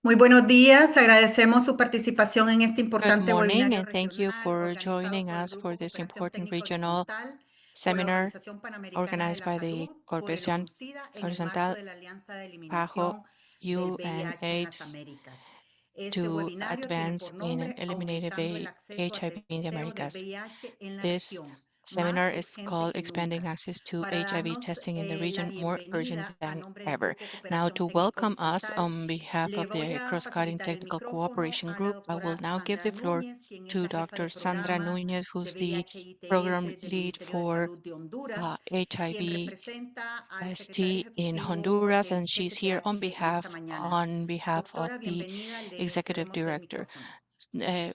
Muy buenos días, agradecemos su participación en este Good importante morning, webinario and thank you regional for organizado joining por el us for Grupo this Cooperación important Técnico regional Horizontal por la seminar Organización Panamericana de organized la by the Salud por el Corporación ONUCIDA en el marco Horizontal de la Alianza de PAHO Eliminación del VIH en las UNAIDS Américas. Este to webinario tiene advance por in nombre eliminating Aumentando el acceso al HIV in the testeo del Americas. VIH en la This región, seminar más is urgente called que Expanding nunca. Access to Para HIV darnos Testing in the la Region More Urgent bienvenida a than nombre del ever. Grupo Now, Cooperación to Técnico welcome us Horizontal, on behalf le of voy the a Cross-Cutting facilitar el Technical micrófono Cooperation a la Group, I will doctora now give the Sandra floor Núñez, quien es to la jefa Dr. de Sandra programa Núñez, de who's the program VIH-ITS del lead Ministerio de for Salud de Honduras, quien HIV representa al secretario ST in ejecutivo Honduras, del and she's here GCTH en esta mañana. on behalf of Doctora, the bienvenida, le executive cedemos el director. micrófono.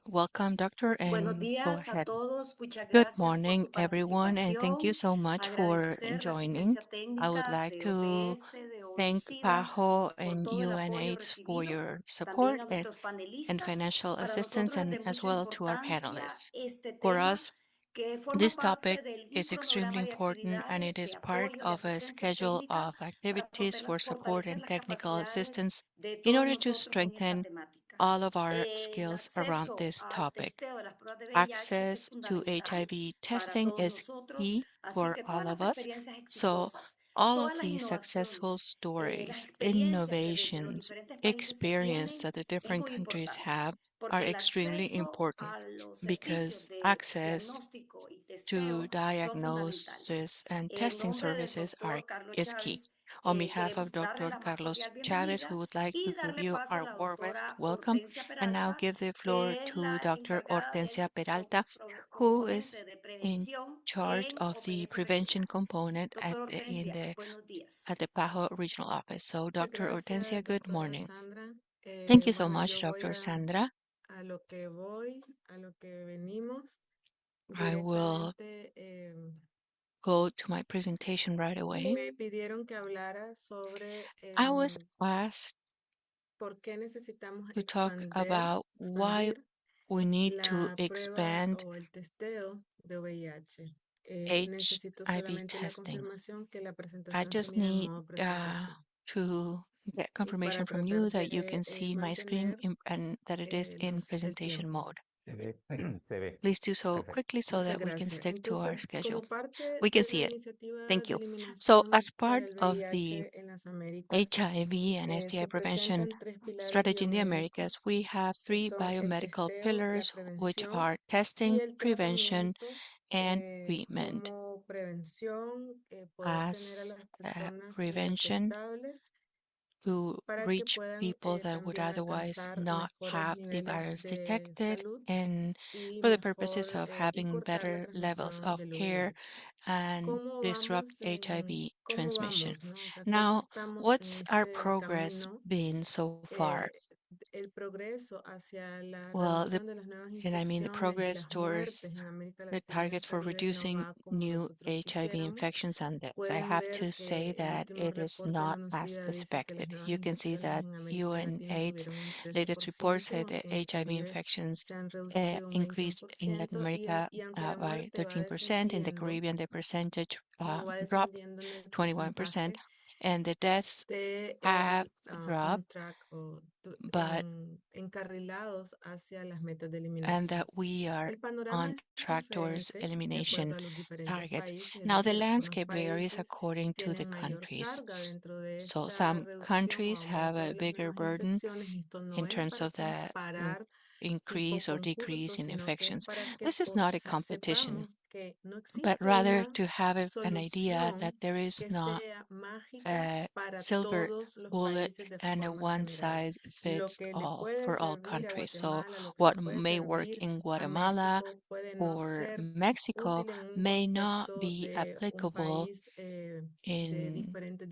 Welcome, doctor, Buenos and go días a ahead. todos. Muchas Good gracias por morning, su everyone, and thank you participación. so much for Agradecer la joining. asistencia I would técnica like de to OPS, de thank ONUCIDA, PAHO por and todo el apoyo UNH for recibido. your También support a nuestros and panelistas. financial Para assistance, nosotros es and de as mucha well to our importancia panelists. este For tema us, que forma this topic parte de un is extremely cronograma de important, and it actividades is de part apoyo, de of a asistencia schedule técnica of para activities for support fortalecer and las technical capacidades assistance de in todos order to nosotros en esta strengthen temática. all of our El skills around acceso this al topic. testeo de las pruebas de VIH es Access to fundamental HIV para testing todos is nosotros, key así for que all todas of las us. experiencias So, exitosas, all of todas las the successful innovaciones, las stories, experiencias que desde los innovations, diferentes países se experience tienen, that the es different muy countries importante, have are porque el extremely acceso important a los servicios because de access diagnóstico y to testeo son fundamentales. diagnosis and En testing nombre del services doctor Carlos is key. Chávez, On behalf of queremos darle Dr. la más Carlos cordial Chavez, we bienvenida would like to y give darle you paso a our la warmest doctora welcome Hortensia and now Peralta, give the floor que es to la Dr. encargada Hortensia del Peralta, who componente is de in prevención charge en of the OPS prevention Regional. component Doctor Hortensia, buenos días. at the PAHO regional office. So, Muchas Dr. Hortensia, gracias, good doctora morning. Sandra. Thank you so Bueno, much, yo voy Dr. Sandra. a lo que voy, a lo que venimos I will directamente. go to my presentation right away. Me pidieron que hablara sobre I was asked por qué necesitamos to talk about why expandir we need to la prueba expand o el testeo de VIH. Necesito HIV solamente la testing. confirmación que la I presentación se just mira en need modo presentación. to get Y para confirmation from tratar you that you de can see my screen mantener and that it is in el presentation tiempo. mode. Se ve, se ve. Please do so Perfecto. quickly so Muchas that we can gracias. stick to our Entonces, schedule. como parte We can de see la it. iniciativa Thank de you. So, eliminación as para part el of the VIH en las Américas, HIV and STI se prevention presentan tres pilares strategy in the Americas, biomédicos we have que three son el biomedical testeo, la pillars, which prevención are y testing, el prevention, tratamiento. and treatment. Como prevención, poder tener a As las personas prevention, indetectables to para que reach puedan people that would también otherwise alcanzar not mejores have the niveles virus de detected, salud and y for the purposes mejor of y having cortar la better levels transmisión of del care VIH. and disrupt HIV ¿Cómo transmission. vamos, no? O sea, ¿cómo Now, estamos en what's our este progress camino? been so far? Eh, el progreso hacia la Well, reducción de las nuevas the infecciones y progress las towards muertes en América the Latina y el targets for Caribe no reducing va como new nosotros HIV quisiéramos. infections and deaths. I Pueden have ver to say que el that último it is reporte de not as ONUCIDA dice que las expected. nuevas You can see infecciones that en América Latina UNAIDS subieron un latest report 13%, said más that que en el HIV Caribe infections se han reducido un increased in Latin 20% America y aunque la by muerte va 13%. In the descendiendo, Caribbean, the percentage no va dropped descendiendo en el 21%, porcentaje and the deaths de have dropped, on track o but encarrilados hacia las metas de and eliminación. that we are El panorama on es track towards diferente de acuerdo elimination a los diferentes targets. países, es Now, the decir, algunos landscape varies países according to the tienen mayor countries. carga dentro de So, esta some reducción o countries have aumento a de las bigger nuevas burden infecciones y esto no in es terms para of the comparar tipo increase or decrease concurso, in sino que es infections. para que This is not a competition, sepamos que no but existe rather una to have an idea that solución there is que not sea mágica a para silver todos los bullet países de and a forma one general. size Lo fits que le all puede for all servir a countries. So, Guatemala, lo que le what puede may work servir in a Guatemala México puede no or ser Mexico útil en un may not contexto be de un applicable país de in diferentes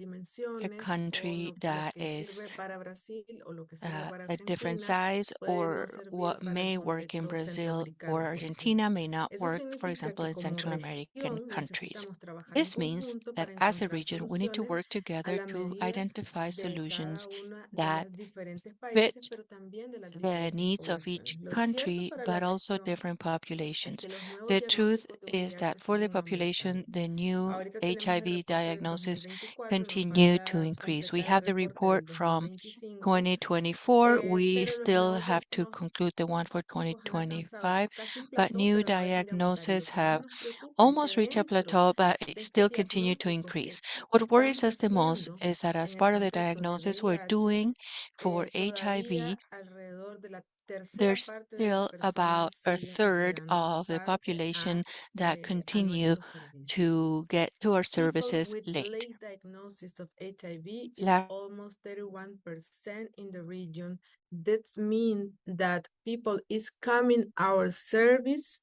a dimensiones o country lo that que sirve is para Brasil o lo que sirve para a different Argentina size, puede no or servir what para el may work in contexto Brazil or centroamericano, por ejemplo. Argentina may not Eso work, for significa example, que in como Central American región countries. necesitamos trabajar en This means conjunto that para as a encontrar region, we need to soluciones work a together la to medida identify de cada solutions una de that las diferentes países, fit pero también de las the diferentes needs of each poblaciones. Lo cierto country, para but la also región different es populations. que los nuevos The truth diagnósticos de is that VIH for the siguen population, aumentando. the new Ahorita tenemos el HIV reporte del diagnosis 2024, nos continue to falta increase. We completar el have the reporte report del from 2025, 2024. We pero los still nuevos have to conclude the one for diagnósticos han alcanzado 2025, casi un but plató, new pero no dejan de aumentar. Y lo diagnoses que más have nos preocupa es que almost reached a dentro plateau, but it de estos still continue to diagnósticos increase. que What worries estamos us the most haciendo is that as en el part of the contexto de diagnosis we're VIH, doing for HIV, todavía alrededor de la tercera there's parte de las still about personas a siguen third llegando of the tarde population that a continue nuestros servicios. to get to our People services with late. late diagnosis of HIV is La- almost 31% in the region. That means that people is coming our service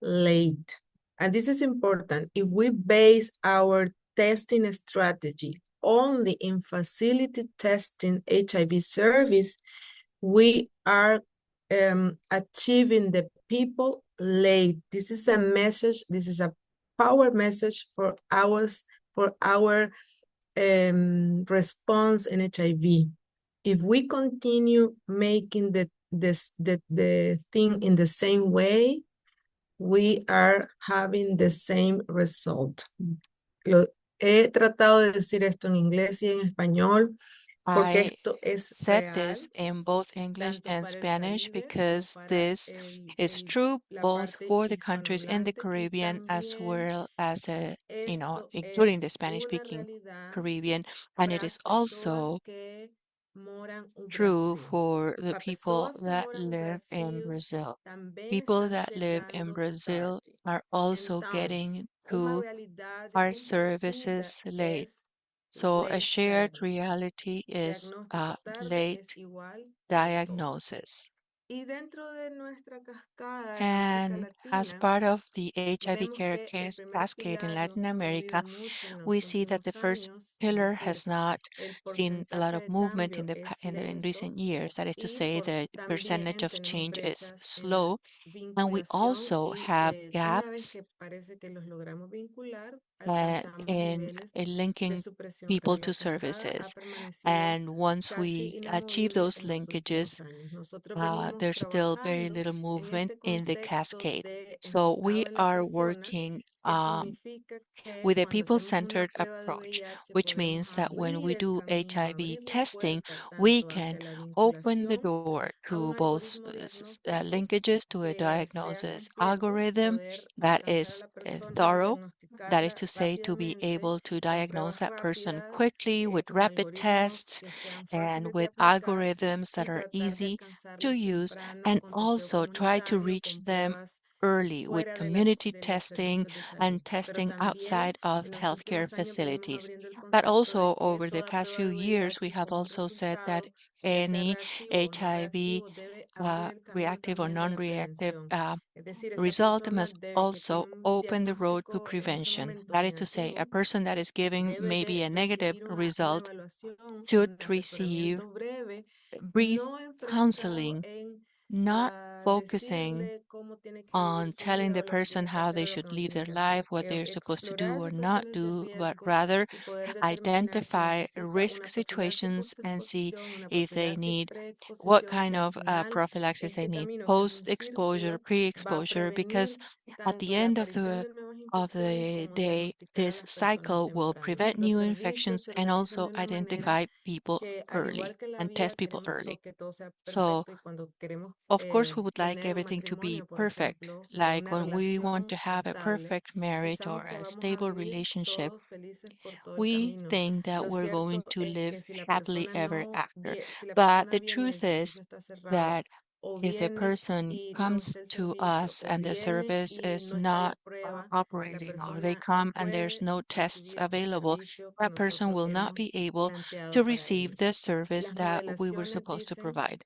late. And this is important. If we base our testing strategy only in facility testing HIV service, we are achieving the people late. This is a message, this is a power message for our response in HIV. If we continue making the thing in the same way, we are having the same result. He tratado de decir esto en inglés y en español porque I esto es said this real in both English tanto and para el Spanish Caribe como because para this is true la both parte for the countries in the hispanohablante y Caribbean as también well as esto including es the Spanish una speaking realidad Caribbean. And para it is las personas also que moran en true Brasil. for the Para people pessoas que that moram no live in Brasil Brazil. também People estão that live in chegando Brazil tarde. are also Então, getting uma to realidade our compartida services late. es So a late shared diagnosis. reality is Diagnóstico tarde es late igual plateau. diagnosis. Y dentro de nuestra cascada en América And as Latina, part of the HIV vemos care que el primer cascade in pilar no Latin se ha America, movido mucho en we los see that the últimos first años, es pillar decir, has not el seen a lot porcentaje of de movement cambio es in lento recent years. That is to y say, the percentage también of tenemos change is brechas en la slow, and we vinculación also y have una vez gaps que parece que los logramos vincular, alcanzamos niveles in de linking supresión, pero people la to cascada ha services. permanecido And once casi we achieve inamovible those en los linkages, últimos años. Nosotros venimos there's still very trabajando little en movement este in the contexto cascade. de So we enfocado en la are persona, working que significa que with a cuando people hacemos una centered prueba de approach, VIH which podemos means that when abrir we el do camino, HIV abrir la testing, puerta we tanto can hacia la open the vinculación door a un to both algoritmo diagnóstico linkages to a que sea diagnosis completo, algorithm poder that alcanzar a is la persona, thorough. That is diagnosticarla to say, to be rápidamente able to con diagnose pruebas that person rápidas, quickly with con rapid algoritmos tests que sean and fáciles de with aplicar algorithms that y are tratar de easy to alcanzarlos use, temprano and con testeo also try to comunitario, reach con them pruebas early with fuera community de los testing servicios de salud. and Pero testing también outside of en los healthcare últimos años venimos facilities. abriendo el But concepto de also, que over the toda past prueba few de years, we VIH have con un also said that resultado, ya sea any reactivo o no HIV reactivo, debe abrir el camino reactive or también de la non-reactive prevención. Es decir, esa result persona must que also tiene un open the road to diagnóstico en ese prevention. momento That is to say, a negativo person that is giving debe maybe de a negative recibir una result evaluación, should un receive asesoramiento breve, brief no enfrascado counseling, en not focusing decirle cómo tiene que vivir on su telling vida the o lo que person tiene que how hacer they o lo que should no live tiene their que life, hacer. what they're supposed to do Explorar or not situaciones de do, but riesgo rather y poder determinar si identify necesita risk una profilaxis situations and see post-exposición, una if they profilaxis need what pre-exposición y kind al of final prophylaxis they este need camino, que es un post-exposure, círculo, va a pre-exposure, because prevenir at the tanto la end aparición de nuevas of infecciones the como day, diagnosticar a this las personas cycle will temprano. prevent Los new servicios infections se and organizan also de una manera identify people que al early igual que la and vida test people queremos early. que todo sea So, perfecto y cuando queremos of course, we would like tener un everything to be matrimonio, por perfect. ejemplo, o Like una when we want relación to have a estable, perfect marriage or pensamos que a vamos a stable vivir relationship, todos felices por todo el we camino. think that Lo we're going cierto to es live que si la happily persona ever no after. si la But persona the viene y el truth is servicio está cerrado that o if a viene person y no comes está el to servicio us o and the viene service y is no está la not prueba, la operating, or they persona no come and there's puede no tests recibir el available, servicio que that person nosotros will not hemos be able to planteado para receive ellos. the service Las that we were modelaciones supposed to dicen provide.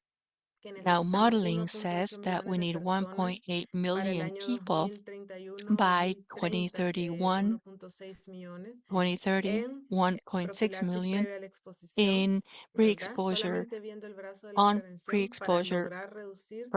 Now, necesitamos modeling says 1.8 that we millones de need personas 1.8 para el million año people 2031 o by 2030, 2031, 1.6 millones 2030, en 1.6 profilaxis million previa a la exposición, in ¿verdad? pre-exposure, Solamente viendo el brazo de la on prevención para pre-exposure lograr reducir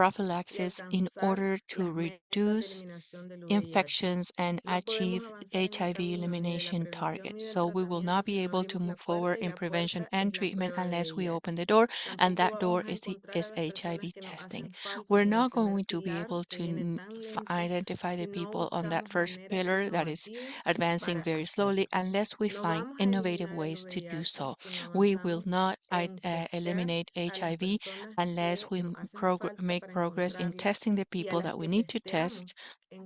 y prophylaxis in alcanzar order to las metas de reduce eliminación del VIH. infections and No podemos achieve avanzar en el HIV camino ni de la elimination prevención ni targets. del So we will tratamiento not be si no able to abrimos la move puerta forward y in la prevention puerta and es la treatment prueba de unless we open VIH. the door, and Tampoco that door vamos a encontrar is a las personas HIV que nos testing. hacen falta We're en el not primer going to be pilar, able que to viene tan lento, identify the si no people on that buscamos first maneras pillar that is innovativas advancing para very slowly hacerlo. unless we No find vamos a innovative eliminar el ways to do VIH so. si no We will avanzamos not en testear eliminate a las HIV personas unless que we nos hacen falta make para progress in encontrarlas testing the y a people las that we que need to testeamos, test,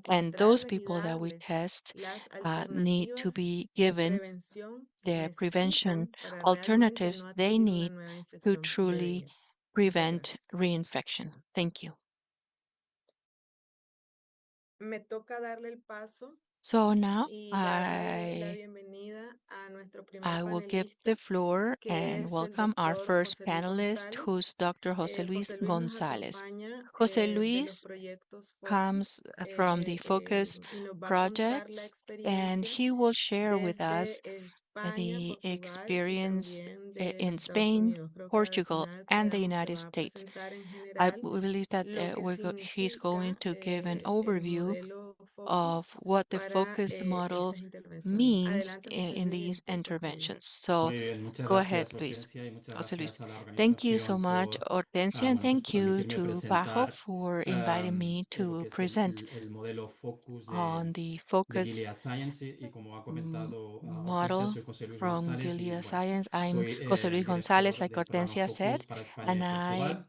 and those encontrarles y people that we darles test las need to alternativas be de given prevención que the prevention necesitan para realmente alternatives no they adquirir una need nueva to infección de truly VIH. Muchas prevent gracias. reinfection. Thank you. Me toca darle el paso So now y darle la bienvenida a nuestro primer I will give the panelista, floor que and es el welcome our doctor first José Luis panelist, González. who's Dr. Jose Luis José Luis nos Gonzalez. acompaña Jose de los Luis proyectos comes Focus from the Focus y nos va a contar la projects, and experiencia he will share with us desde España, the Portugal y experience también in de Estados Spain, Unidos. Creo que al Portugal, final and the quedamos que United va a States. presentar en I general believe that lo que he's going significa to give an el overview modelo of Focus what the para focus model estas intervenciones. means Adelante, José in Luis, y these disculpa el ruido. interventions. So Muy bien, muchas go ahead, gracias Luis. Hortensia y muchas Jose Luis. gracias a la Thank you so organización much, por, Hortensia, and bueno, pues thank you permitirme to Bajo presentar for inviting me lo to que es present el modelo Focus on the de focus Gilead Science y como ha comentado Hortensia, model soy José Luis from González y Gilead bueno, Science. I'm soy Jose Luis el Gonzalez, director like del programa Hortensia said, Focus para España and y Portugal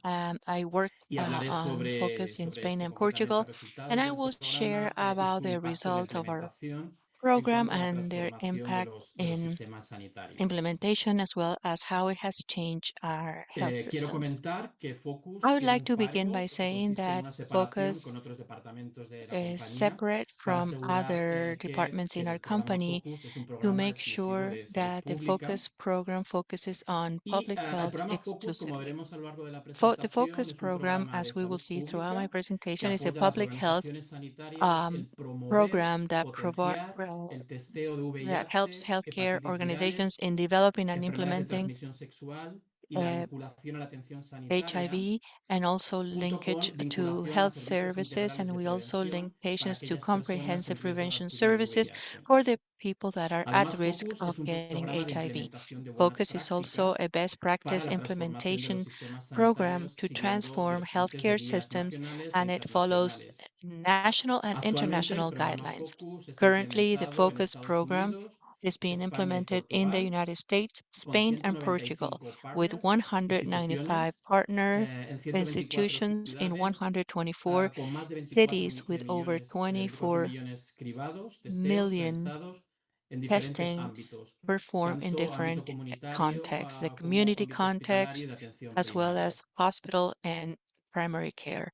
I work y hablaré on sobre, Focus in sobre Spain esto, and concretamente Portugal, and resultados I del will share programa y about su the impacto en la results of our implementación en program cuanto a la and their transformación impact de los in sistemas sanitarios. implementation as well as how it has changed our health Quiero systems. comentar que Focus I would tiene like un to begin by firewall que saying consiste en that una separación con Focus otros departamentos de la is compañía separate para from asegurar other que departments in our el programa company Focus es un to programa make exclusivo sure de salud that the pública. Focus program focuses on Y public el health programa Focus, como exclusively. veremos a lo largo de la The presentación, Focus es un program, programa de as we will salud see throughout my pública que presentation, is a apoya a las public health organizaciones sanitarias um, el promover, program that potenciar el testeo de that helps VIH, healthcare hepatitis organizations virales, in developing and enfermedades de implementing transmisión sexual y la uh, vinculación a la atención sanitaria HIV, and also junto linkage con to vinculación a health servicios services. integrales And de we also link prevención para patients to aquellas personas en comprehensive riesgo de prevention adquirir el services VIH. for the people that are at Además, risk Focus of es un getting programa de HIV. implementación de buenas Focus is also prácticas a best para practice la transformación de los implementation sistemas program sanitarios to siguiendo transform directrices de healthcare guías systems, nacionales e and it follows internacionales. national and Actualmente, el international programa guidelines. Focus está Currently, the implementado en Focus Estados program Unidos, is being España y implemented in the Portugal United States, con Spain, and Portugal, 195 with partners, 195 instituciones partner en 124 institutions in ciudades, 124 con más de 24 cities with over millones, 24 24 millones cribados, testeos million realizados en diferentes testing ámbitos, performed in tanto ámbito different comunitario contexts, the como community ámbito hospitalario context, y de atención as well primaria. as hospital and primary care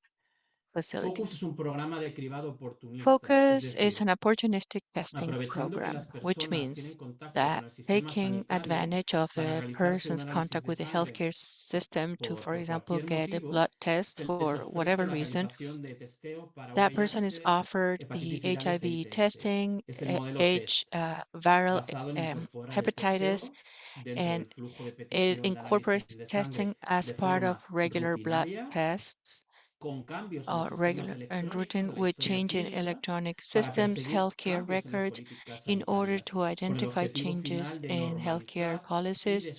Focus facilities. es un programa de cribado oportunista, es Focus is decir, an opportunistic testing aprovechando que las program, which personas tienen means contacto con that el sistema taking sanitario advantage of para a realizarse un person's análisis contact de with the sangre healthcare system to, for por example, cualquier get a blood motivo, test se les for ofrece whatever la reason, realización de testeo para that person is VIH, offered the hepatitis virales e HIV ITS. testing, Es el modelo H TEST, viral basado en incorporar el hepatitis, testeo dentro and del flujo de it petición de análisis incorporates de sangre testing as de part of forma regular blood rutinaria, tests, con cambios en los sistemas regular and electrónicos routine de la with historia change in clínica electronic para systems, perseguir healthcare cambios en las records, políticas in order sanitarias, to con el identify objetivo changes final de in healthcare normalizar y policies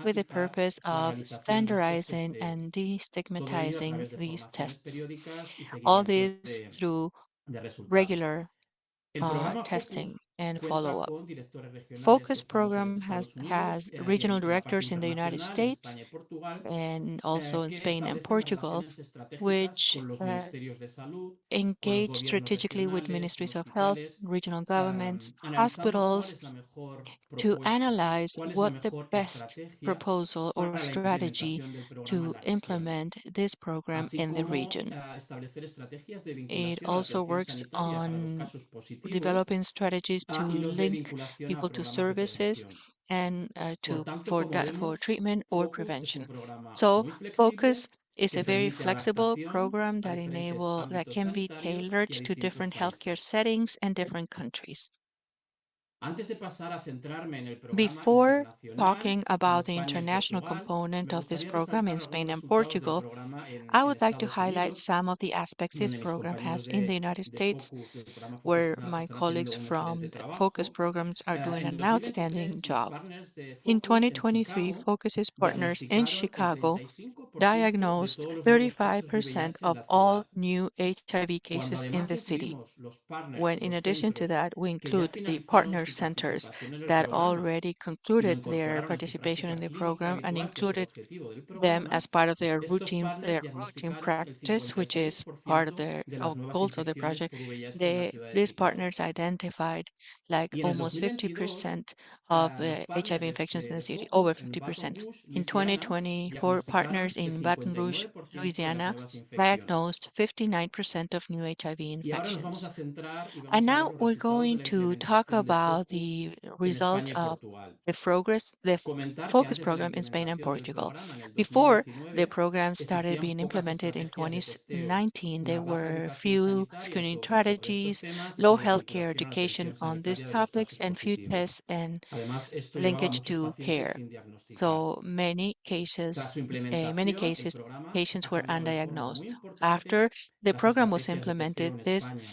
with the desestigmatizar purpose la of realización de estos standardizing and testeos. Todo ello a destigmatizing través de these formaciones tests. periódicas y All seguimiento this through de resultados. regular El programa testing Focus and cuenta follow-up. con directores regionales Focus gestados en program Estados has Unidos y regional en la parte directors in the United internacional, en States España y Portugal, and also in que Spain and establecen las Portugal, relaciones estratégicas which con los ministerios de salud, con los engage gobiernos strategically with regionales, con ministries of health, hospitales, regional governments, analizando cuál hospitals es la mejor to propuesta, analyze cuál es la what the mejor best estrategia proposal or para la strategy implementación del programa en to la región, implement this program así in the como region. establecer estrategias de It vinculación a la also atención works sanitaria para los on casos positivos developing strategies to y los de link vinculación a people to programas de services prevención. and Por to tanto, como for vemos, treatment or Focus es un prevention. programa So muy focus flexible is que a very permite flexible adaptación program a diferentes that ámbitos can be sanitarios tailored y a to distintos different healthcare países. settings and different countries. Antes de pasar a centrarme en el programa Before internacional talking en about the España y international Portugal, component me of this gustaría program in resaltar algunos Spain and resultados del Portugal, programa I en would like to Estados highlight Unidos, some of the aspects this donde mis program compañeros has in the United de States, Focus, del programa Focus, where my están haciendo colleagues un excelente from the focus trabajo. programs are doing En an outstanding 2023, los job. partners de In Focus en 2023, Chicago Focus's partners in diagnosticaron el Chicago 35% de diagnosed todos los nuevos casos de 35% VIH en of la all ciudad. new HIV Cuando cases in además the city. incluimos los When partners, in los addition to centros that, we que ya include the finalizaron partner su centers participación en el that programa already y lo concluded their incorporaron a su participation in práctica the clínica program and habitual, que es el included objetivo del them programa, as part of estos partners their routine diagnosticaron el practice, which is part of 56% their de las nuevas goals of the infecciones project. por VIH en la ciudad de These Chicago. partners identified like Y en el almost 2022, 50% of los the HIV partners infections in the de city, over Focus en Baton 50%. Rouge, In Luisiana, 2024, diagnosticaron partners el in Baton Rouge, 59% de las Louisiana, nuevas infecciones. diagnosed 59% of new HIV Y ahora nos vamos a infections. centrar y And vamos a ver now los we're resultados de going la to talk implementación de about Focus the en results España y of Portugal. the Comentar que focus antes de la program in Spain and implementación del Portugal. programa en el Before the 2019 program started existían being pocas implemented in estrategias de testeo, 2019, there una baja were educación few sanitaria screening sobre estos strategies, temas y low sobre healthcare vinculación a la education atención on these sanitaria de los topics, casos and few positivos. tests and Además, esto llevaba a linkage muchos to pacientes care. sin diagnosticar. So Tras su many implementación, el cases, programa patients ha were cambiado de forma muy undiagnosed. importante After the las program was estrategias de testeo implemented, en this España,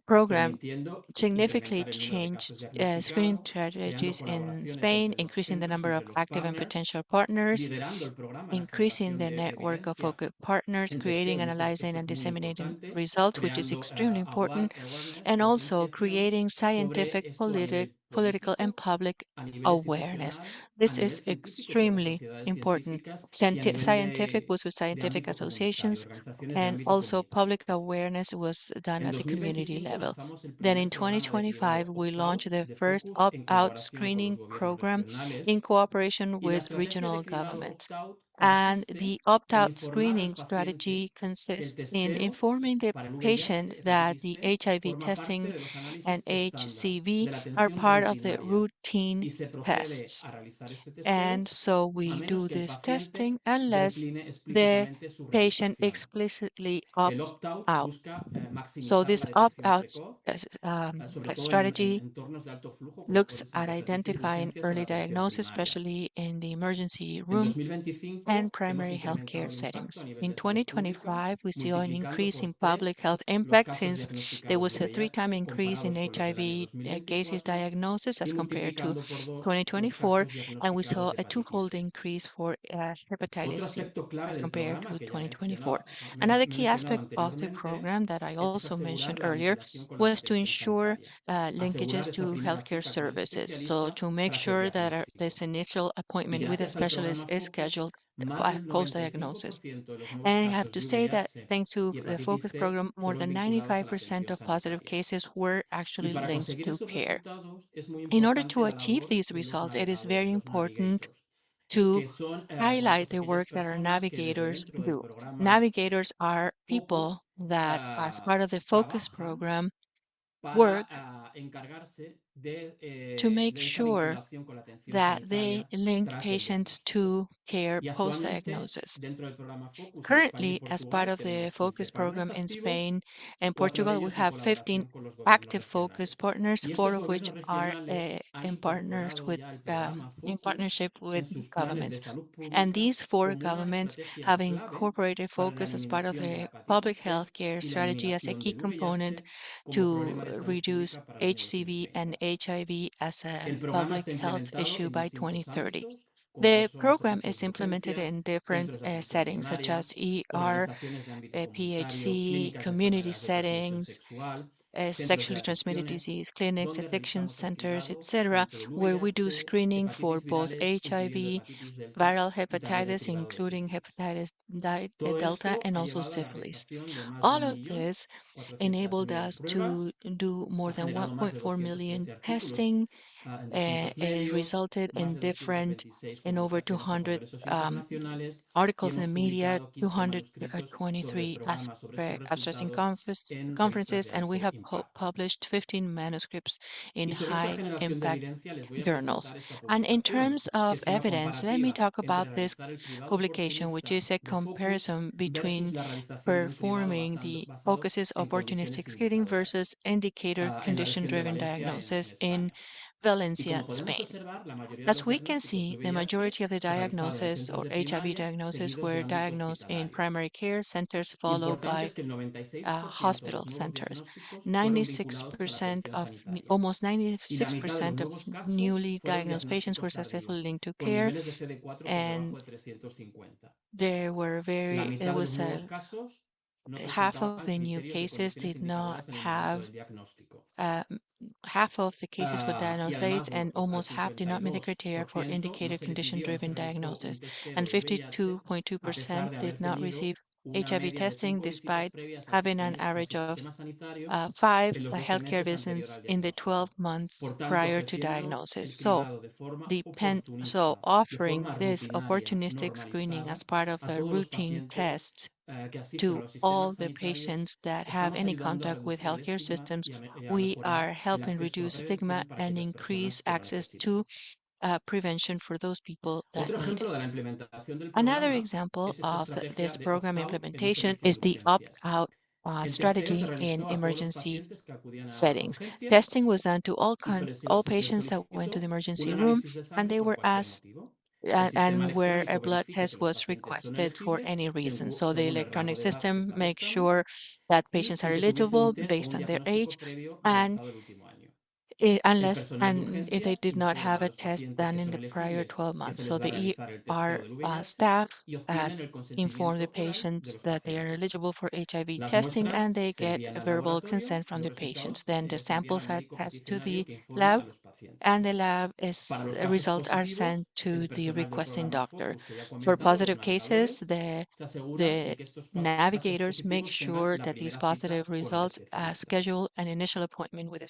program permitiendo significantly incrementar el número de casos changed screening diagnosticados, creando strategies in colaboraciones Spain, entre los increasing the centros, number of entre los active and partners, potential partners, liderando el programa la increasing generación the de network of evidencia focus partners, en creating, testeo, y analyzing, esto es and muy disseminating importante, results, which is creando extremely important, awareness, and also concienciación creating sobre scientific, esto a nivel political, and político, public a nivel awareness. institucional, a This nivel is científico por las extremely sociedades important. científicas y a nivel Scientific was with de scientific ámbito comunitario, associations, organizaciones de and ámbito also comunitario. public awareness was done En at the community 2025 level. lanzamos el Then in primer programa de piloto 2025, we launched opt-out the de first Focus en opt-out colaboración con los screening gobiernos program regionales, in cooperation y la with estrategia de regional cribado governments. opt-out And the consiste en opt-out informar al screening paciente strategy que el consists in testeo informing the para el patient VIH, that hepatitis the C, HIV forma parte testing de los and análisis estándar HCV de la are atención part of the rutinaria, routine y se procede tests. a realizar este testeo And so a we menos do que el this paciente testing unless decline the explícitamente su patient realización. explicitly El opts opt-out out. busca So maximizar this la detección opt-out precoz, sobre todo en strategy entornos de alto flujo, como looks puede ser at los servicios de identifying urgencias o la early atención diagnosis, primaria. especially in the emergency En room and 2025 hemos primary incrementado healthcare el impacto a settings. nivel In de salud pública, 2025, we see an multiplicando increase por in public 3 health los impact casos since there diagnosticados de was a three-time VIH increase in comparados con los del año HIV cases 2024 diagnosis y as compared to multiplicando por 2 los 2024, casos and we diagnosticados saw de a hepatitis twofold C. increase for hepatitis Otro C aspecto clave as del compared programa to que ya 2024. me Another he key mencionado aspect of the anteriormente program that I es also asegurar mentioned la earlier vinculación con la was to atención ensure sanitaria, asegurar linkages esa to primera healthcare cita con el services. So especialista to make tras el sure that diagnóstico. this initial Y appointment with a gracias al specialist programa is Focus, scheduled más del post-diagnosis. 95% de los nuevos And I have casos to de say that VIH thanks to y the hepatitis focus C program, more fueron than vinculados a la 95% atención of positive sanitaria. cases were Y actually para linked conseguir to estos care. resultados es muy In order importante to la achieve labor these de los results, it is very navegadores, los important navigators, to que son highlight pues the aquellas work that our personas que desde navigators dentro del do. programa Navigators are Focus people that, as part of the focus trabajan program, para work encargarse to make de esa sure vinculación con la atención that they sanitaria link tras el patients diagnóstico. to care Y actualmente, post-diagnosis. dentro del programa Focus en España y Currently, as part Portugal, of the tenemos 15 focus partners program in activos, Spain and 4 de Portugal, we ellos en have 15 colaboración con los gobiernos active focus regionales. partners, Y four estos of which gobiernos are regionales han in partners incorporado with ya el programa in Focus partnership with en sus planes de governments. salud And pública these four como una governments estrategia have clave incorporated para la focus as part of eliminación de la the public hepatitis C health care y la strategy as a eliminación key del component VIH como to problema de salud reduce pública para nuevos HCV and infectados. HIV as a El programa public está health implementado issue en by distintos 2030. ámbitos, como The son program servicios is de implemented urgencias, in different centros de atención settings such primaria, as ER, organizaciones de ámbito comunitario, PHC, clínicas de community enfermedades de transmisión settings, sexual, centros de sexually transmitted adicciones, disease clinics, donde addiction realizamos el centers, cribado etc., tanto del where we do VIH, screening for hepatitis both virales, incluyendo HIV, hepatitis delta, viral y también el hepatitis, cribado de including sífilis. hepatitis Todo delta esto and ha also llevado a la syphilis. realización de más de All of this enabled 1.400.000 us pruebas, to do more ha than generado más de 1.4 million 213 artículos testing It resulted in over 200 articles in the media, 223 abstracts in conferences, and we have published 15 manuscripts in high impact journals. And in terms of evidence, let me talk about this publication, which is a comparison between performing the focuses opportunistic screening versus indicator condition-driven diagnosis in Valencia, como podemos Spain. observar, la mayoría de As los we can diagnósticos see, de the VIH majority of the se realizaron en diagnosis centros or de HIV primaria diagnosis seguidos del were ámbito diagnosed in hospitalario. primary care centers followed Importante by es que el 96% de hospital los nuevos centers. diagnósticos fueron vinculados a la 96% atención of, sanitaria almost y la mitad de los 96% of nuevos casos newly fueron diagnosed patients were diagnósticos successfully tardíos, linked to con care, niveles de CD4 por debajo and de 350. La it mitad de los was nuevos casos no half of presentaban the new criterios de cases condiciones did not indicadoras en el momento have del diagnóstico. uh, half of the cases were Y diagnosed late, además, bueno, and pues al almost half did not meet the criteria for 52% no indicator se le pidió, no se condition-driven realizó un diagnosis, testeo and de VIH a pesar 52.2% de did haber not tenido receive una HIV media de testing 5 visitas despite previas al having an average of sistema sanitario 5 en los 12 healthcare meses anterior visits al in the 12 diagnóstico. months Por tanto, prior to ofreciendo diagnosis. el cribado de forma oportunista, de Offering forma this rutinaria, opportunistic screening as normalizada, part of a a todos los routine pacientes test que asisten a to los sistemas all the sanitarios, patients that have estamos any ayudando a contact with reducir el healthcare estigma systems, y a we mejorar are el helping acceso a reduce stigma prevención para and aquellas increase personas que lo access necesiten. to prevention for those people that Otro need ejemplo it. de la implementación del Another programa example es esa of estrategia this de program opt-out en un implementation servicio de is the urgencias. opt-out El testeo se strategy in realizó a todos los emergency pacientes que acudían a settings. urgencias Testing was done to y all se les patients that went to the solicitó un emergency room, análisis de and sangre they por were cualquier asked motivo. El sistema and where a electrónico blood verifica que test los was pacientes son requested for elegibles any reason. So the según el rango electronic de edad que system makes establezcamos sure that y patients sin are que tuviesen un eligible test o based un on their diagnóstico age, previo and realizado el último año. unless and if they Urgencias did not informa have a a los test pacientes done que in son the prior elegibles, 12 que se months. les So va a the realizar el testeo ER del VIH staff y uh, obtienen el inform the consentimiento oral de patients los that they are pacientes. eligible for HIV Las testing, and muestras they se get envían a al verbal laboratorio consent y from los the patients. resultados Then the se envían samples al are médico tested to peticionario the que informa a lab, los and pacientes. the lab Para is los the casos results are positivos, sent to el the personal del requesting programa doctor. Focus que ya he For comentado, los positive cases, navegadores, se aseguran de the que estos casos navigators make positivos tengan sure la that these primera cita positive con el results especialista. schedule an initial appointment with a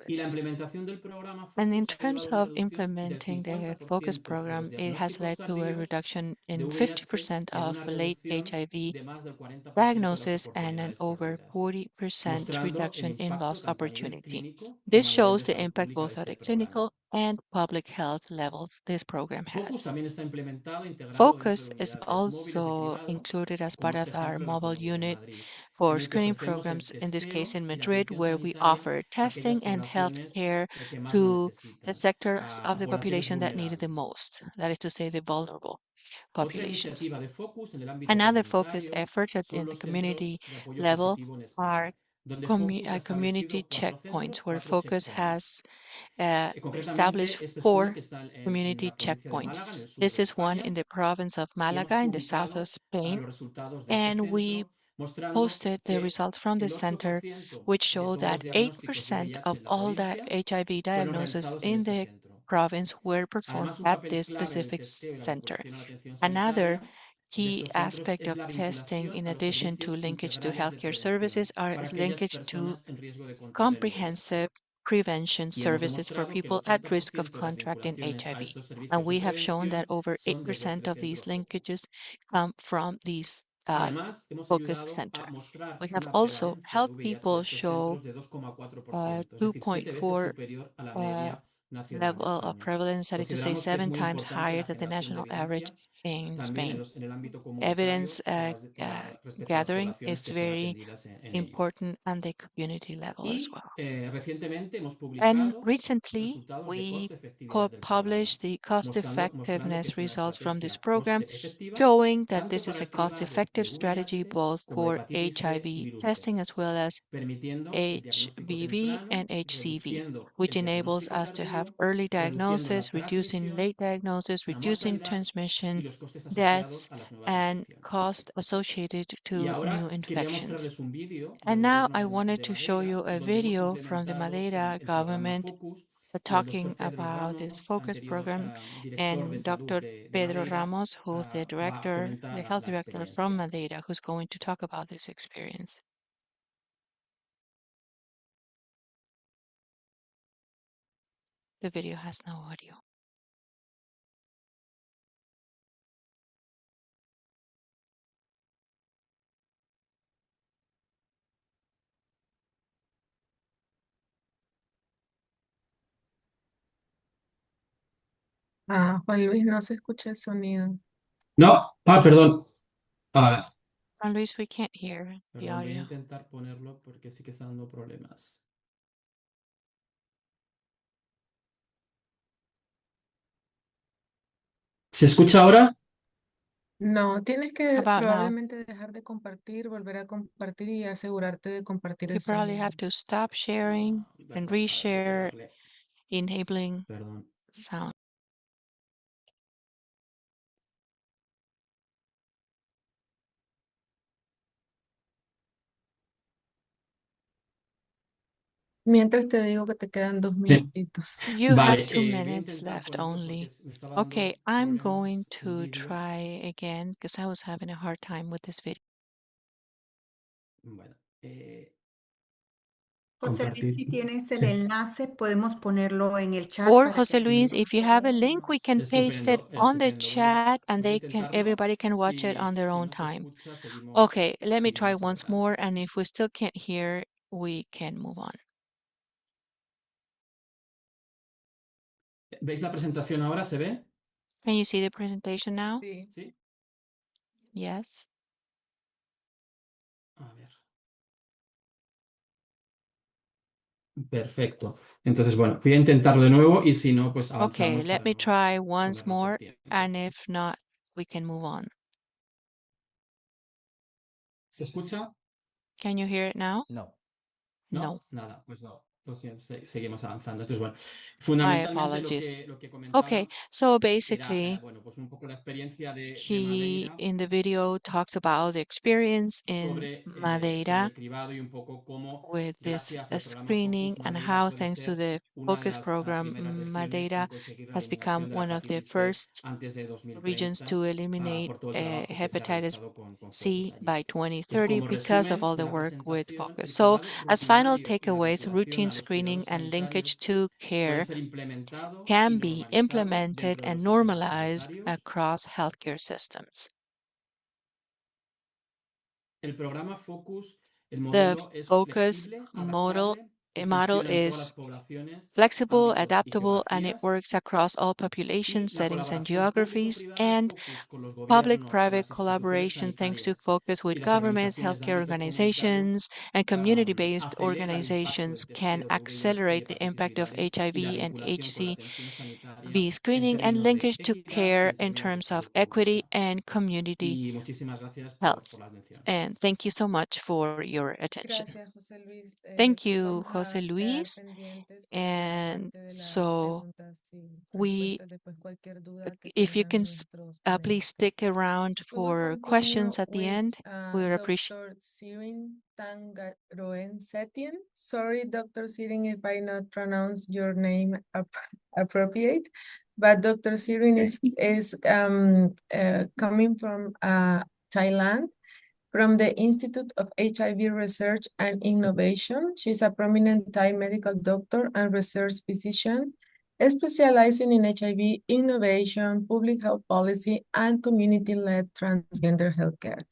Y la specialist. implementación del programa And in Focus ha terms llevado a una of reducción del implementing the focus 50% de los program, it has diagnósticos led to a tardíos reduction de in VIH 50% y a of una late reducción HIV de más del 40% de las diagnosis and an oportunidades over perdidas, 40% mostrando el reduction in impacto lost tanto a nivel opportunity. clínico This como a nivel shows de the salud impact pública de both at este the programa. clinical and public health levels this program Focus has. también está implementado e integrado dentro Focus de is unidades móviles de also cribado, included as como part este of our ejemplo en la mobile Comunidad de unit Madrid, en for el que screening ofrecemos el programs, in this case testeo in y la Madrid, atención where we sanitaria offer a aquellas testing and health poblaciones care que más lo to the necesitan, sectors of a the poblaciones population that need it the vulnerables. most, that is to say, the vulnerable Otra populations. iniciativa de Focus en el ámbito Another focus comunitario effort son in the los community centros de apoyo level positivo en are España, donde Focus ha community establecido cuatro checkpoints, centros, where cuatro Focus checkpoints. has established Concretamente, este es uno 4 que está en community la provincia de checkpoints. Málaga, en el sur This de is one in España, the province of y hemos Malaga in the south of publicado Spain, los resultados de este and we centro, mostrando posted the que results from the el center, 8% which de show todos los that diagnósticos de 8% VIH of en la all the provincia HIV fueron diagnoses realizados en in este the centro. province were performed Además, un at papel this clave del specific testeo y la center. vinculación a la atención Another sanitaria de key estos centros aspect es of la testing, vinculación in a los addition to servicios linkage to integrales de healthcare services, prevención is para aquellas linkage to personas en riesgo de contraer el VIH. comprehensive prevention Y hemos services for demostrado que el people at risk of 80% de las contracting vinculaciones a HIV. estos And servicios de we have shown that prevención over son de 8% vuestro of these centro Focus. linkages come from these Además, hemos focus ayudado center. a mostrar We have una also prevalencia de helped VIH en people estos show centros de 2,4%, es decir, 7 veces 2.4 superior a la uh, media nacional de level of España. prevalence, that is to say, Consideramos que es 7 muy times importante higher la than the generación de national average evidencia in también Spain. en el ámbito Evidence comunitario respecto a las gathering poblaciones is que son very atendidas en ello. important on the community level as Y well. recientemente hemos And publicado recently, resultados de we coste-efectividad del programa, published the cost mostrando que effectiveness es una results from this estrategia program, coste-efectiva showing that tanto this is para a el cost cribado effective de strategy VIH both como de for hepatitis C y HIV virus B, testing as well as permitiendo el diagnóstico HBV and temprano, HCV, reduciendo which el enables diagnóstico us to have tardío, early reduciendo la diagnosis, reducing transmisión, late diagnosis, la reducing mortalidad y transmission, los costes deaths, asociados a las nuevas and infecciones. cost associated Y to new ahora quería infections. mostrarles un vídeo del And now gobierno I wanted de to show Madeira, you a donde hemos video from the implementado Madeira el programa government Focus, y el talking doctor Pedro about this Ramos, focus anterior program, director de and salud Dr. de Pedro Madeira, Ramos, who's the va a director, the comentar health la director from experiencia. Madeira, who's going to talk about this experience. The video has no audio. Ah, Juan Luis, no se escucha el sonido. No, perdón. Ah, Juan Luis, we can't hear the perdón, voy a audio. intentar ponerlo porque sí que está dando problemas. ¿Se escucha ahora? No, tienes que About now, probablemente dejar de compartir, volver a compartir y asegurarte de compartir you el probably sonido. have to stop sharing and Perdón, a ver, voy a reshare, darle. enabling Perdón. sound. Mientras te digo que te quedan 2 Sí. minutitos. You have Vale, 2 voy a minutes intentar left ponerlo porque only. me estaba Okay, dando I'm problemas going el to vídeo. try again because I was having a hard time with this video. Bueno, José Luis, compartir. si tienes el Sí. enlace, podemos ponerlo en el chat Or para que Jose Luis, if you have a link, we can paste it Estupendo, on the estupendo. chat and Voy a everybody intentarlo. can watch it on their Si own no se time. escucha, seguimos, Okay, let me try seguimos once adelante. more, and if we still can't hear, we can move on. ¿Veis la presentación ahora? ¿Se ve? Can you see the presentation now? Sí. Sí. Yes. A ver. Perfecto. Entonces, bueno, voy a intentarlo de nuevo y si no, pues Okay, avanzamos let para me no try once comernos more, el tiempo. and if not, we can move on. ¿Se escucha? Can you hear it now? No. No. Nada, pues no. Lo siento, seguimos avanzando. Entonces, bueno, My fundamentalmente apologies. lo que Okay, comentaba so era, basically, bueno, pues un poco la experiencia de he Madeira in the video talks about the experience in sobre Madeira el cribado y un poco cómo, with this gracias al programa screening Focus, and Madeira how, puede thanks to ser the una de focus las program, primeras regiones en Madeira conseguir la has become eliminación de la one of the hepatitis C first antes de regions 2030 to eliminate por todo el trabajo que se ha hepatitis realizado con Focus C allí. by Entonces, 2030 como because of resumen all de the la work with presentación, focus. el So, cribado as final rutinario y la takeaways, vinculación routine a los screening cuidados and linkage sanitarios to puede care ser implementado y can be normalizado implemented dentro de and los sistemas normalized sanitarios. across healthcare systems. El programa Focus, el The modelo es focus flexible, model adaptable y model funciona en todas las is poblaciones, flexible, ámbitos y adaptable, and it geografías. works across all Y population la settings and colaboración geographies. público-privada de And Focus con los gobiernos, public-private las instituciones collaboration thanks to sanitarias focus y with las governments, organizaciones de healthcare ámbito comunitario organizations, and community-based acelera el impacto organizations del can testeo de VIH y accelerate the hepatitis impact of virales y la HIV and vinculación con la atención sanitaria HCV en screening and términos de linkage to equidad y care en in términos de terms of salud equity pública. and community Y muchísimas gracias por health. la atención. And thank you so much for your attention. Gracias, José Luis. Thank you, Vamos Jose a quedar Luis. pendientes con la And parte de las so preguntas y we, respuestas. Después, cualquier duda que if you tengan can nuestros please panelistas. stick around We will for continue questions at the with end. We would appreciate. Dr. Sirin Tangaroen Setien. Sorry, Dr. Sirin, if I not pronounce your name appropriate, but Dr. Sirin is coming from Thailand, from the Institute of HIV Research and Innovation. She's a prominent Thai medical doctor and research physician, specializing in HIV innovation, public health policy, and community-led transgender healthcare.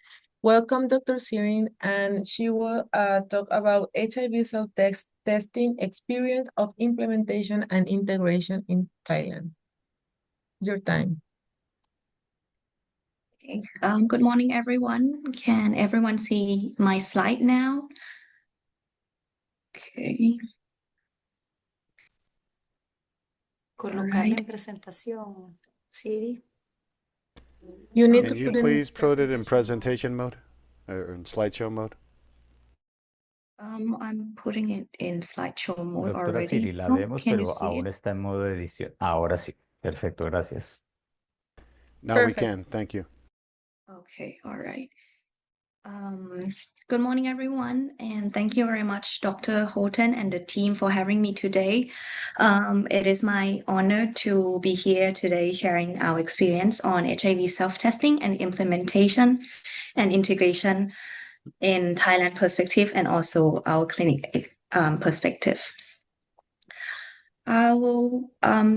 Welcome, Dr. Sirin, and she will talk about HIV self-testing experience of implementation and integration in Thailand. Your time. Okay. Good morning, everyone. Can everyone see my slide now? Okay. Colocarlo en presentación, Siri. You need Can to you put please put it in presentation presentation mode or in slideshow mode? I'm putting it in slideshow mode Doctora already. Siri, la Oh, vemos, can you pero see aún it? está en modo de edición. Ahora sí. Perfecto, gracias. Now we Perfect. can. Thank you. Okay, all right. Good morning, everyone, and thank you very much, Dr. Houghton and the team for having me today. It is my honor to be here today sharing our experience on HIV self-testing and implementation and integration in Thailand perspective and also our clinic perspective. I will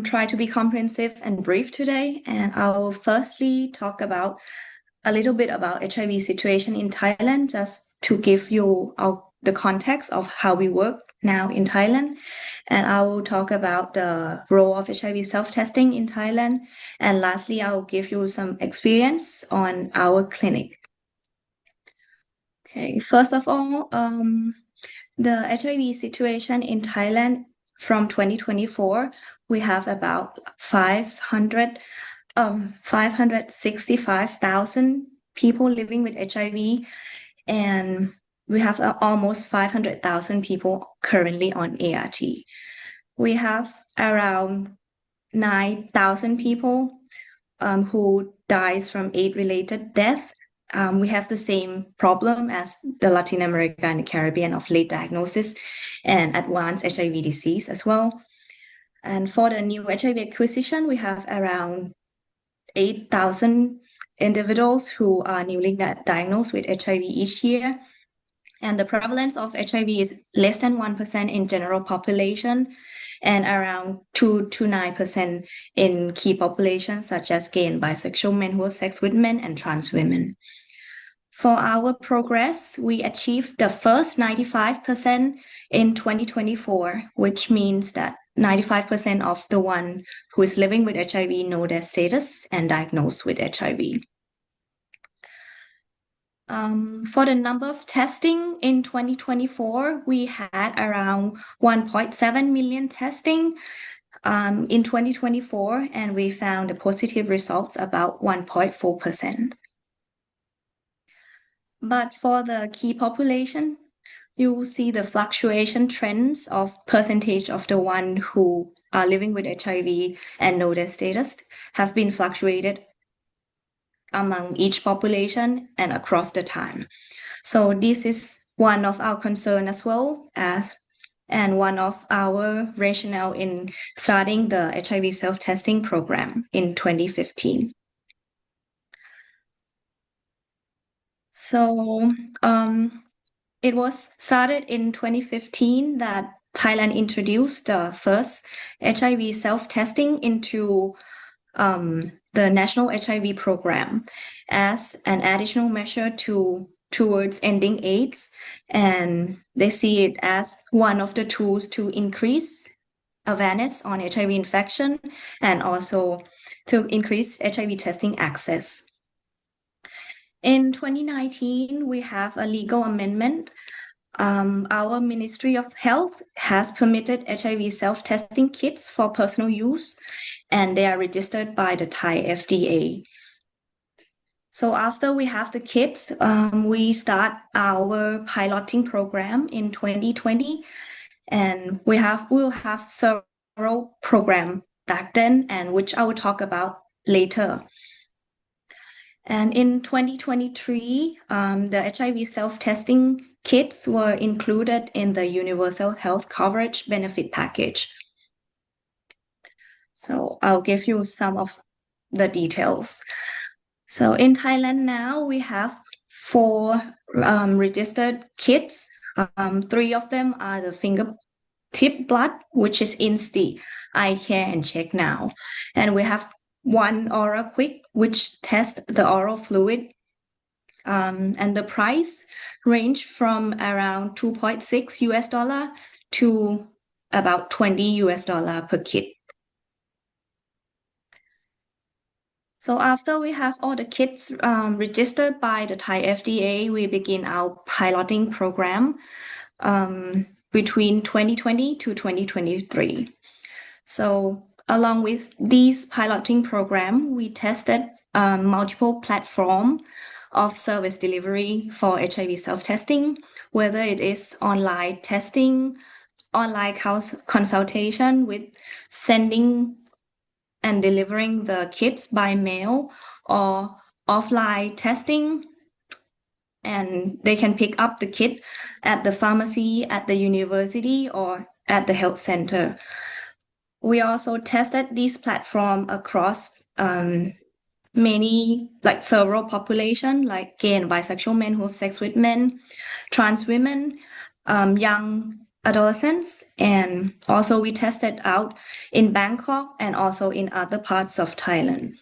try to be comprehensive and brief today, and I will firstly talk about a little bit about HIV situation in Thailand, just to give you the context of how we work now in Thailand. And I will talk about the role of HIV self-testing in Thailand. And lastly, I will give you some experience on our clinic. Okay, first of all, the HIV situation in Thailand from 2024, we have about 565,000 people living with HIV, and we have almost 500,000 people currently on ART. We have around 9,000 people who dies from AIDS-related death. We have the same problem as the Latin America and the Caribbean of late diagnosis and advanced HIV disease as well. And for the new HIV acquisition, we have around 8,000 individuals who are newly diagnosed with HIV each year. And the prevalence of HIV is less than 1% in general population and around 2 to 9% in key populations such as gay and bisexual men who have sex with men and trans women. For our progress, we achieved the first 95% in 2024, which means that 95% of the one who is living with HIV know their status and diagnosed with HIV. For the number of testing in 2024, we had around 1.7 million testing in 2024, and we found the positive results about 1.4%. But for the key population, you will see the fluctuation trends of percentage of the one who are living with HIV and know their status have been fluctuated among each population and across the time. So this is one of our concern as well and one of our rationale in starting the HIV self-testing program in 2015. So it was started in 2015 that Thailand introduced the first HIV self-testing into the national HIV program as an additional measure towards ending AIDS, and they see it as one of the tools to increase awareness on HIV infection and also to increase HIV testing access. In 2019, we have a legal amendment. Our Ministry of Health has permitted HIV self-testing kits for personal use, and they are registered by the Thai FDA. So after we have the kits, we start our piloting program in 2020, and we'll have several programs back then, and which I will talk about later. And in 2023, the HIV self-testing kits were included in the Universal Health Coverage Benefit Package. So I'll give you some of the details. So in Thailand now, we have 4 registered kits. 3 of them are the fingertip blood, which is Insti, eye care and check now. And we have 1 oral quick, which tests the oral fluid. And the price range from around $2.6 to about $20 per kit. So after we have all the kits registered by the Thai FDA, we begin our piloting program between 2020 to 2023. So along with these piloting program, we tested multiple platforms of service delivery for HIV self-testing, whether it is online testing, online consultation with sending and delivering the kits by mail, or offline testing, and they can pick up the kit at the pharmacy, at the university, or at the health center. We also tested this platform across several population, like gay and bisexual men who have sex with men, trans women, young adolescents, and also we tested out in Bangkok and also in other parts of Thailand.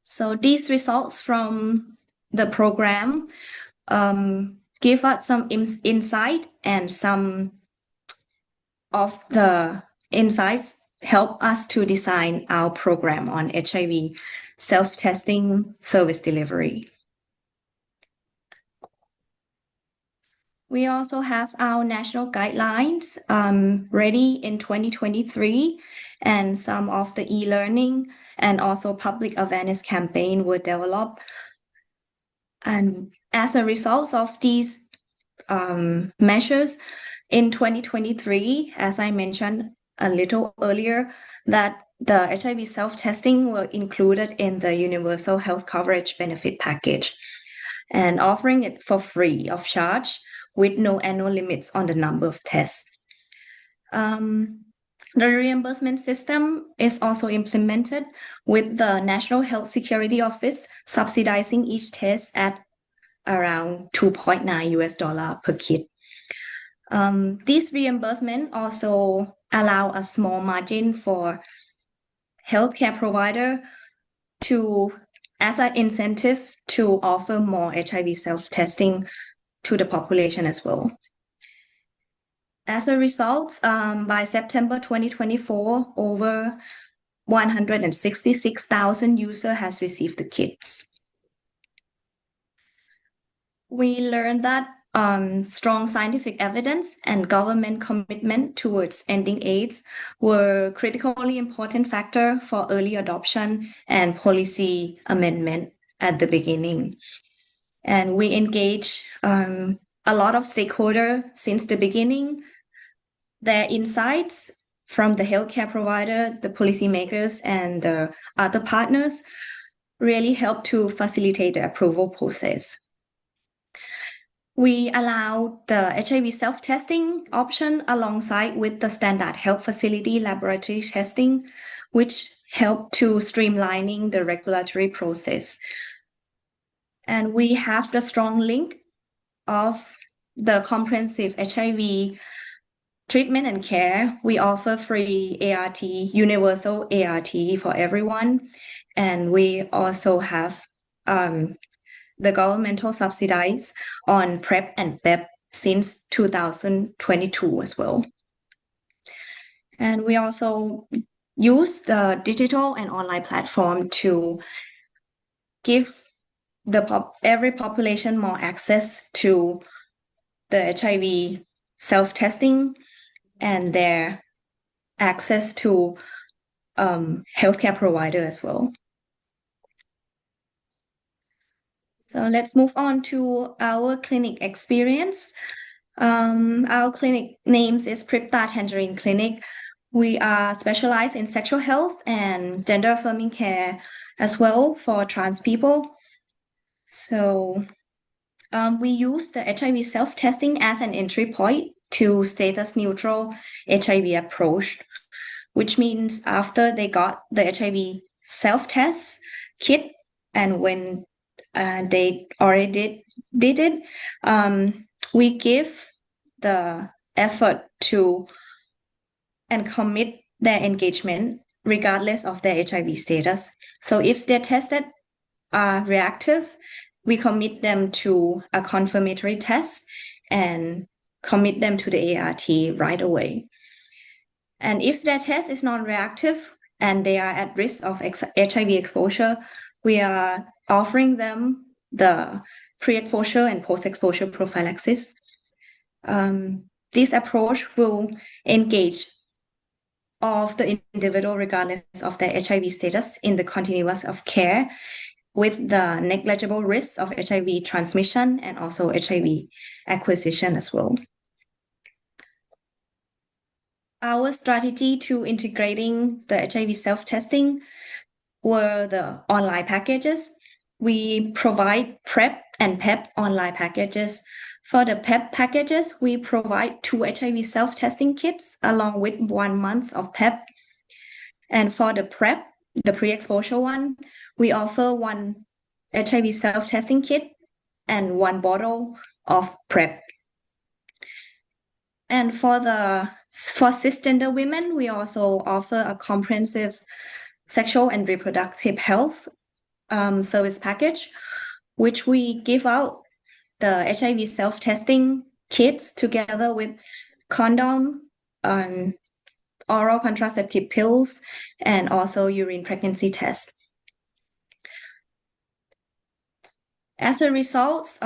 So these results from the program give us some insight, and some of the insights help us to design our program on HIV self-testing service delivery. We also have our national guidelines ready in 2023, and some of the e-learning and also public awareness campaign were developed. And as a result of these measures, in 2023, as I mentioned a little earlier, that the HIV self-testing were included in the Universal Health Coverage Benefit Package and offering it for free of charge with no annual limits on the number of tests. The reimbursement system is also implemented with the National Health Security Office subsidizing each test at around $2.9 per kit. This reimbursement also allow a small margin for healthcare provider to, as an incentive to offer more HIV self-testing to the population as well. As a result, by September 2024, over 166,000 users has received the kits. We learned that strong scientific evidence and government commitment towards ending AIDS were critically important factor for early adoption and policy amendment at the beginning. And we engage a lot of stakeholders since the beginning. Their insights from the healthcare provider, the policymakers, and the other partners really help to facilitate the approval process. We allow the HIV self-testing option alongside with the standard health facility laboratory testing, which help to streamlining the regulatory process. And we have the strong link of the comprehensive HIV treatment and care. We offer free ART, universal ART for everyone. And we also have the governmental subsidies on PrEP and PEP since 2022 as well. And we also use the digital and online platform to give every population more access to the HIV self-testing and their access to healthcare provider as well. So let's move on to our clinic experience. Our clinic names is Pripta Tangerine Clinic. We are specialized in sexual health and gender affirming care as well for trans people. So we use the HIV self-testing as an entry point to status neutral HIV approach, which means after they got the HIV self-test kit and when they already did it, we give the effort to and commit their engagement regardless of their HIV status. So if they're tested reactive, we commit them to a confirmatory test and commit them to the ART right away. And if their test is non-reactive and they are at risk of HIV exposure, we are offering them the pre-exposure and post-exposure prophylaxis. This approach will engage all of the individual regardless of their HIV status in the continuum of care with the negligible risk of HIV transmission and also HIV acquisition as well. Our strategy to integrating the HIV self-testing were the online packages. We provide PrEP and PEP online packages. For the PEP packages, we provide 2 HIV self-testing kits along with 1 month of PEP. And for the PrEP, the pre-exposure one, we offer 1 HIV self-testing kit and 1 bottle of PrEP. And for cisgender women, we also offer a comprehensive sexual and reproductive health service package, which we give out the HIV self-testing kits together with condom, oral contraceptive pills, and also urine pregnancy tests. As a result,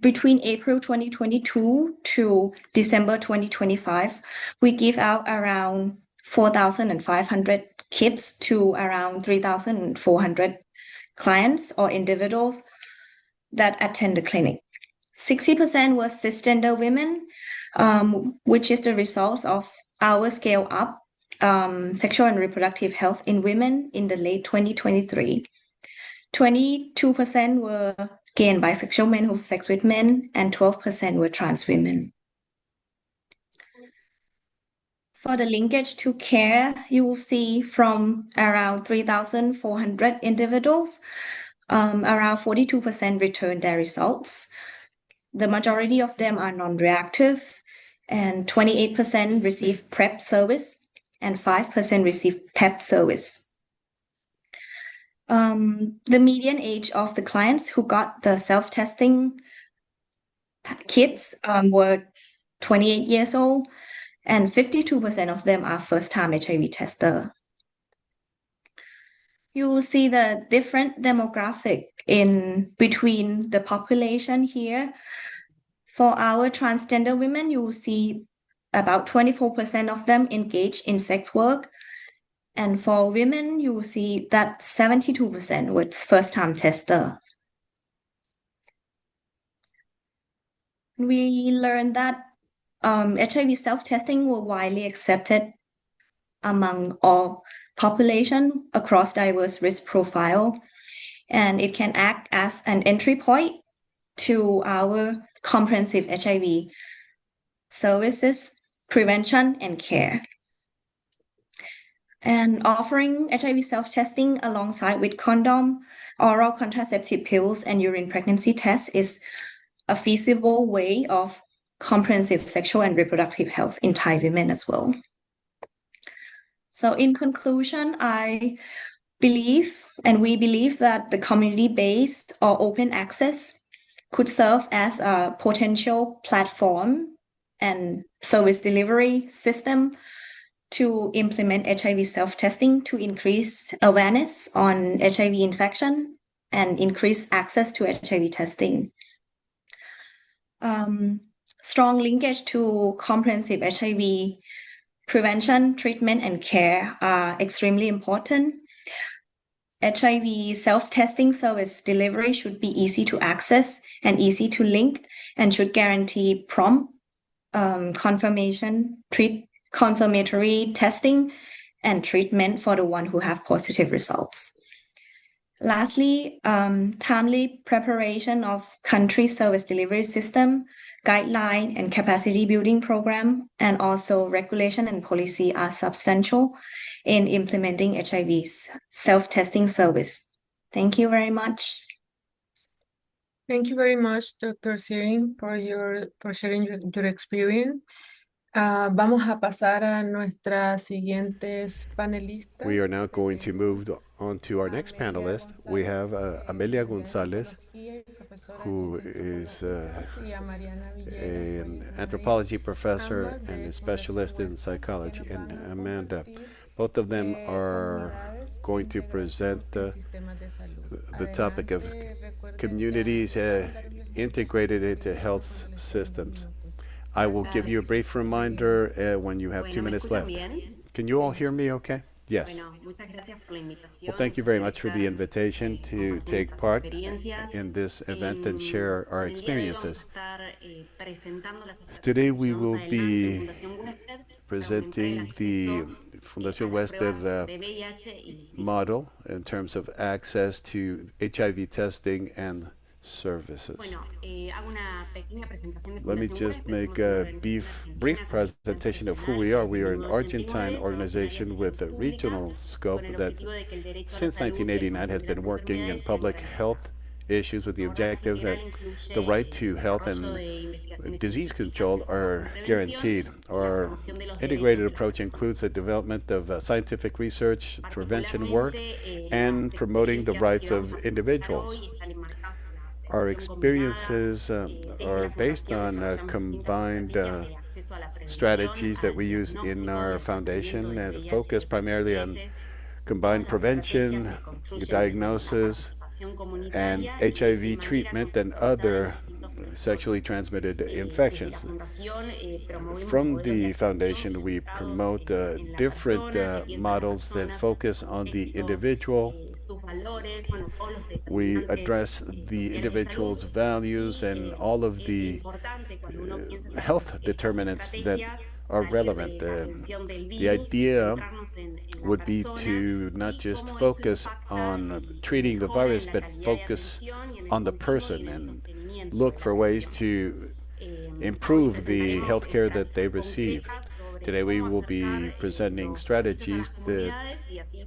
between April 2022 to December 2025, we give out around 4,500 kits to around 3,400 clients or individuals that attend the clinic. 60% were cisgender women, which is the result of our scale up sexual and reproductive health in women in the late 2023. 22% were gay and bisexual men who have sex with men, and 12% were trans women. For the linkage to care, you will see from around 3,400 individuals, around 42% returned their results. The majority of them are non-reactive, and 28% receive PrEP service, and 5% receive PEP service. The median age of the clients who got the self-testing kits were 28 years old, and 52% of them are first-time HIV tester. You will see the different demographic in between the population here. For our transgender women, you will see about 24% of them engage in sex work. And for women, you will see that 72% was first-time tester. We learned that HIV self-testing was widely accepted among all population across diverse risk profile, and it can act as an entry point to our comprehensive HIV services, prevention, and care. And offering HIV self-testing alongside with condom, oral contraceptive pills, and urine pregnancy tests is a feasible way of comprehensive sexual and reproductive health in Thai women as well. So in conclusion, I believe, and we believe that the community-based or open access could serve as a potential platform and service delivery system to implement HIV self-testing to increase awareness on HIV infection and increase access to HIV testing. Strong linkage to comprehensive HIV prevention, treatment, and care are extremely important. HIV self-testing service delivery should be easy to access and easy to link, and should guarantee prompt confirmatory testing and treatment for the one who have positive results. Lastly, timely preparation of country service delivery system, guideline and capacity building program, and also regulation and policy are substantial in implementing HIV's self-testing service. Thank you very much. Thank you very much, Dr. Sirin, for sharing your experience. Vamos a pasar a nuestras siguientes panelistas. We are now going to move on to our next panelist. We have Amelia Gonzalez, who is an anthropology professor and a specialist in psychology, and Amanda. Both of them are going to present the topic of communities integrated into health systems. I will give you a brief reminder when you have 2 minutes left. Can you all hear me okay? Yes. Well, thank you very much for the invitation to take part in this event and share our experiences. Today we will be presenting the Fundación Wester model in terms of access to HIV testing and services. Let me just make a brief presentation of who we are. We are an Argentine organization with a regional scope that since 1989 has been working in public health issues with the objective that the right to health and disease control are guaranteed. Our integrated approach includes the development of scientific research, prevention work, and promoting the rights of individuals. Our experiences are based on combined strategies that we use in our foundation and focus primarily on combined prevention, diagnosis, and HIV treatment and other sexually transmitted infections. From the foundation, we promote different models that focus on the individual. We address the individual's values and all of the health determinants that are relevant. The idea would be to not just focus on treating the virus, but focus on the person and look for ways to improve the health care that they receive. Today we will be presenting strategies that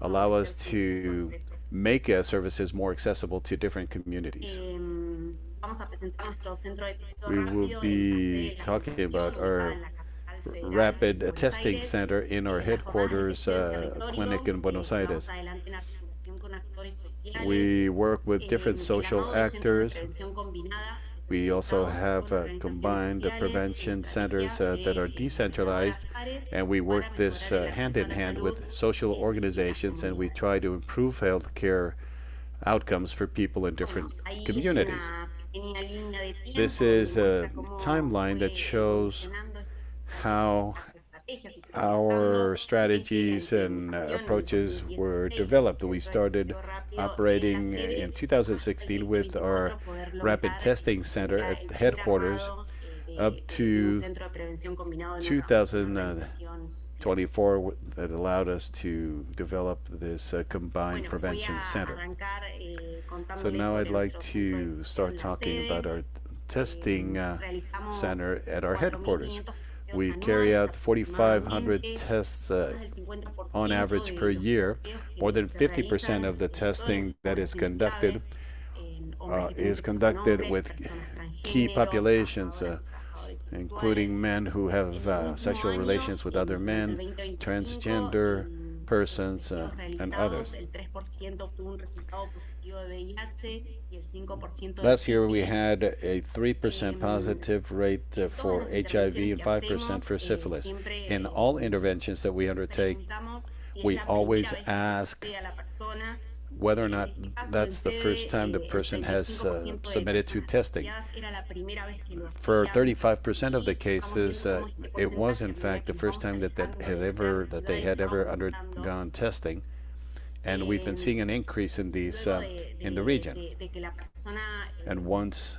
allow us to make services more accessible to different communities. We will be talking about our rapid testing center in our headquarters clinic in Buenos Aires. We work with different social actors. We also have combined prevention centers that are decentralized, and we work this hand in hand with social organizations, and we try to improve healthcare outcomes for people in different communities. This is a timeline that shows how our strategies and approaches were developed. We started operating in 2016 with our rapid testing center at the headquarters up to 2024 that allowed us to develop this combined prevention center. So now I'd like to start talking about our testing center at our headquarters. We carry out 4,500 tests on average per year. More than 50% of the testing that is conducted with key populations, including men who have sexual relations with other men, transgender persons, and others. Last year we had a 3% positive rate for HIV and 5% for syphilis. In all interventions that we undertake, we always ask whether or not that's the first time the person has submitted to testing. For 35% of the cases, it was in fact the first time that they had ever undergone testing, and we've been seeing an increase in these in the region. And once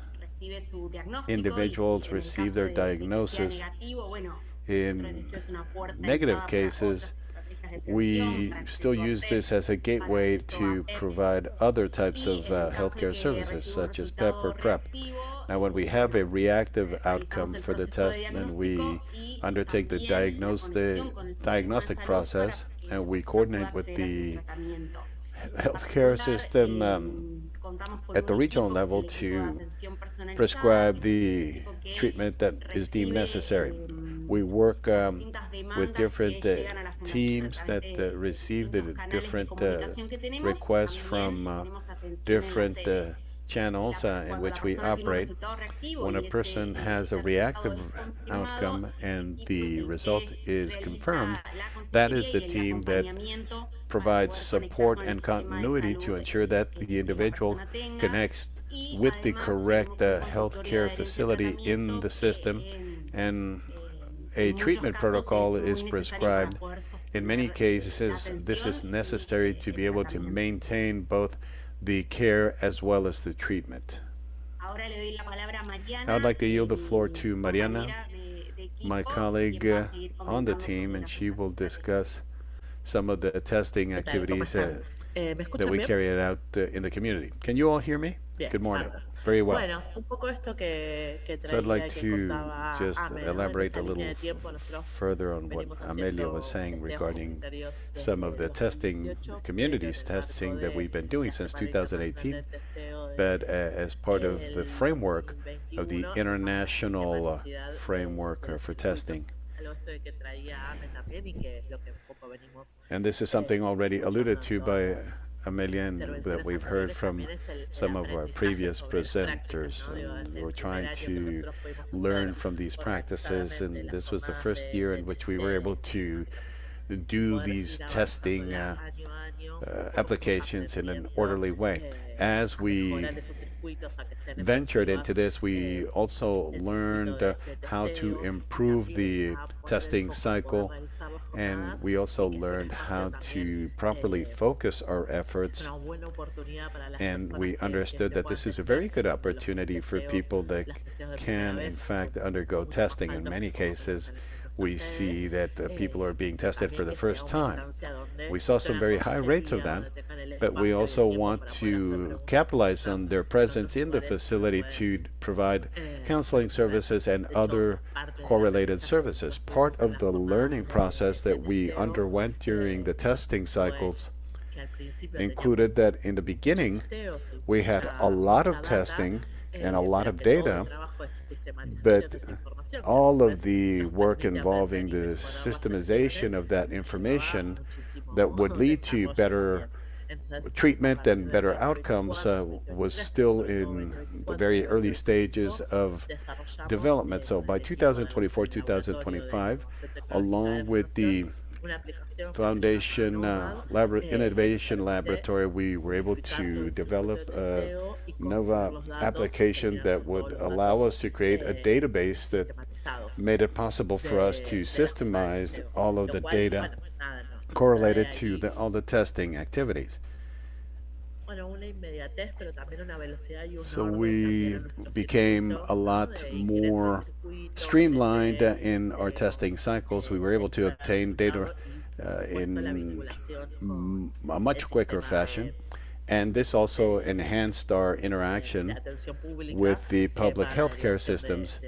individuals receive their diagnosis, in negative cases, we still use this as a gateway to provide other types of healthcare services, such as PEP or PrEP. Now, when we have a reactive outcome for the test, then we undertake the diagnostic process, and we coordinate with the healthcare system at the regional level to prescribe the treatment that is deemed necessary. We work with different teams that receive the different requests from different channels in which we operate. When a person has a reactive outcome and the result is confirmed, that is the team that provides support and continuity to ensure that the individual connects with the correct healthcare facility in the system, and a treatment protocol is prescribed. In many cases, this is necessary to be able to maintain both the care as well as the treatment. I would like to yield the floor to Mariana, my colleague on the team, and she will discuss some of the testing activities that we carry out in the community. Can you all hear me? Good morning. Very well. So I'd like to just elaborate a little further on what Amelia was saying regarding some of the testing, communities testing that we've been doing since 2018. but as part of the framework of the international framework for testing. And this is something already alluded to by Amelia and that we've heard from some of our previous presenters. And we're trying to learn from these practices, and this was the first year in which we were able to do these testing applications in an orderly way. As we ventured into this, we also learned how to improve the testing cycle, and we also learned how to properly focus our efforts. And we understood that this is a very good opportunity for people that can, in fact, undergo testing. In many cases, we see that people are being tested for the first time. We saw some very high rates of that, but we also want to capitalize on their presence in the facility to provide counseling services and other correlated services. Part of the learning process that we underwent during the testing cycles included that in the beginning we had a lot of testing and a lot of data, but all of the work involving the systemization of that information that would lead to better treatment and better outcomes was still in the very early stages of development. So by 2024, 2025, along with the Foundation Innovation Laboratory, we were able to develop a Nova application that would allow us to create a database that made it possible for us to systemize all of the data correlated to all the testing activities. So we became a lot more streamlined in our testing cycles. We were able to obtain data in a much quicker fashion. And this also enhanced our interaction with the public healthcare systems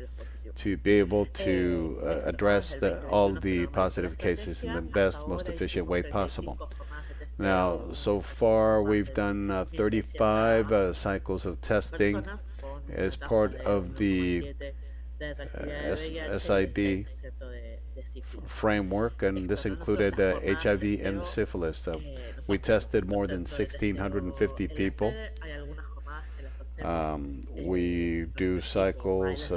to be able to address all the positive cases in the best, most efficient way possible. Now, so far we've done 35 cycles of testing as part of the SID framework, and this included HIV and syphilis. We tested more than 1,650 people. We do cycles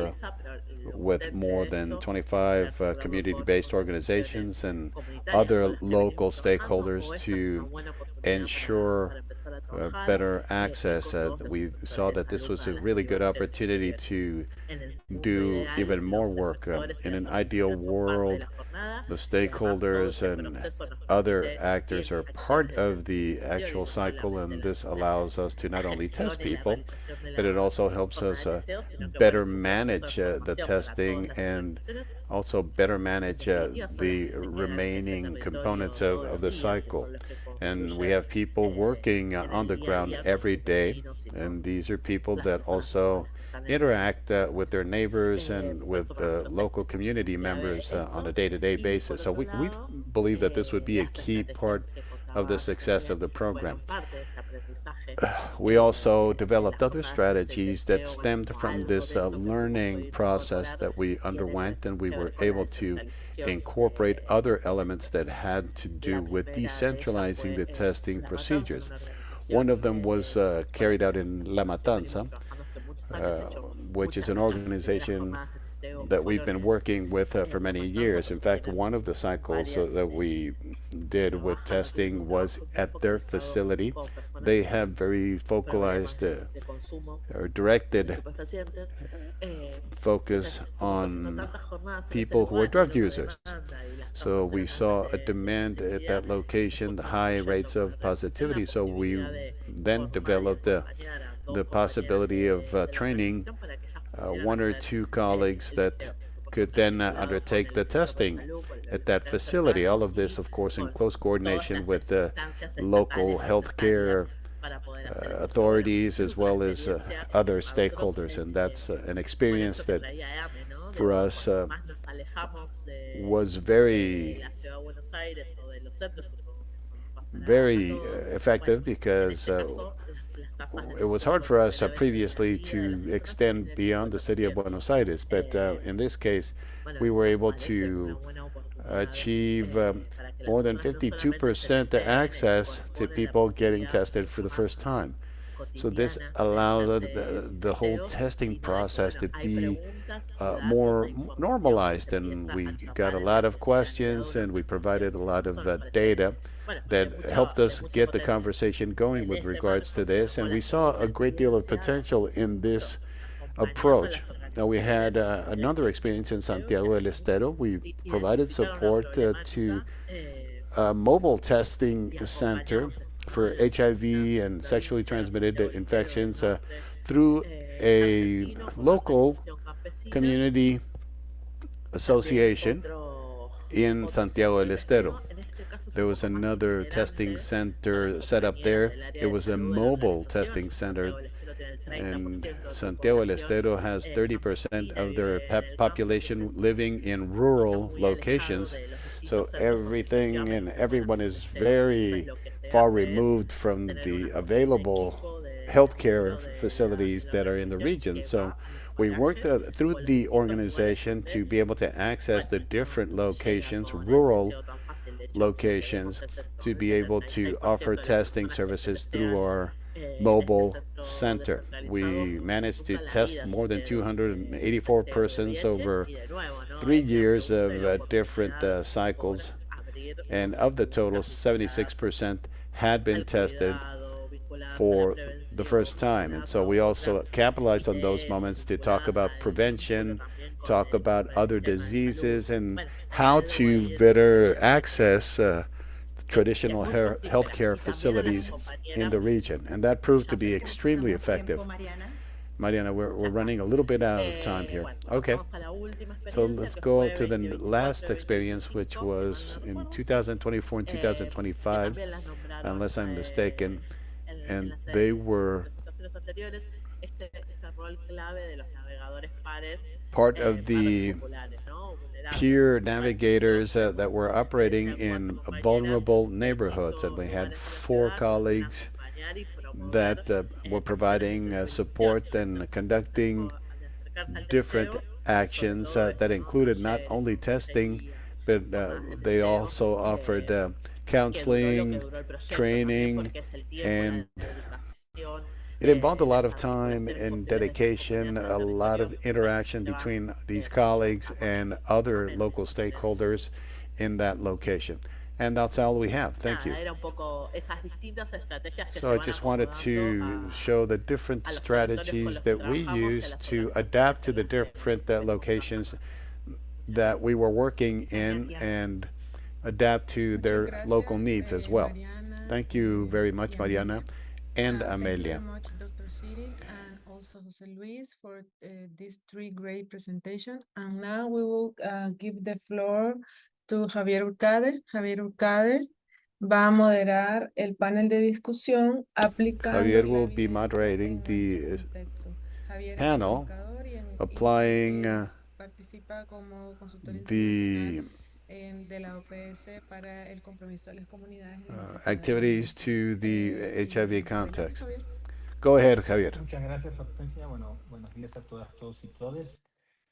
with more than 25 community-based organizations and other local stakeholders to ensure better access. We saw that this was a really good opportunity to do even more work. In an ideal world, the stakeholders and other actors are part of the actual cycle, and this allows us to not only test people, but it also helps us better manage the testing and also better manage the remaining components of the cycle. And we have people working on the ground every day, and these are people that also interact with their neighbors and with local community members on a day-to-day basis. So we believe that this would be a key part of the success of the program. We also developed other strategies that stemmed from this learning process that we underwent, and we were able to incorporate other elements that had to do with decentralizing the testing procedures. One of them was carried out in La Matanza, which is an organization that we've been working with for many years. In fact, one of the cycles that we did with testing was at their facility. They have very focalized or directed focus on people who are drug users. So we saw a demand at that location, the high rates of positivity. So we then developed the possibility of training one or two colleagues that could then undertake the testing at that facility. All of this, of course, in close coordination with the local healthcare authorities as well as other stakeholders. And that's an experience that for us was very effective because it was hard for us previously to extend beyond the city of Buenos Aires, but in this case, we were able to achieve more than 52% access to people getting tested for the first time. So this allowed the whole testing process to be more normalized, and we got a lot of questions, and we provided a lot of data that helped us get the conversation going with regards to this, and we saw a great deal of potential in this approach. Now, we had another experience in Santiago del Estero. We provided support to a mobile testing center for HIV and sexually transmitted infections through a local community association in Santiago del Estero. There was another testing center set up there. It was a mobile testing center, and Santiago del Estero has 30% of their population living in rural locations. So everything and everyone is very far removed from the available healthcare facilities that are in the region. So we worked through the organization to be able to access the different locations, rural locations, to be able to offer testing services through our mobile center. We managed to test more than 284 persons over 3 years of different cycles, and of the total, 76% had been tested for the first time. And so we also capitalized on those moments to talk about prevention, talk about other diseases, and how to better access traditional healthcare facilities in the region. And that proved to be extremely effective. Mariana, we're running a little bit out of time here. Okay. So let's go to the last experience, which was in 2024 and 2025, unless I'm mistaken. And they were part of the peer navigators that were operating in vulnerable neighborhoods. And we had 4 colleagues that were providing support and conducting different actions that included not only testing, but they also offered counseling, training, and it involved a lot of time and dedication, a lot of interaction between these colleagues and other local stakeholders in that location. And that's all we have. Thank you. So I just wanted to show the different strategies that we use to adapt to the different locations that we were working in and adapt to Muchas their local gracias, needs as well. Mariana Thank you very y much, Mariana Amelia. and Thank you very Amelia. much, Dr. Siri, and also Jose Luis for these 3 great presentations. And now we will give the floor to Javier Urcade. Javier Urcade va a moderar el panel de discusión aplicando Javier la will be evidencia moderating en the nuestro contexto. Javier es panel comunicador applying participa como consultor the internacional de la OPS para el compromiso de las comunidades en el sistema de activities salud. to the HIV Adelante, context. Javier. Go ahead, Javier. Muchas gracias, Hortensia. Bueno, buenos días a todas, todos y todes.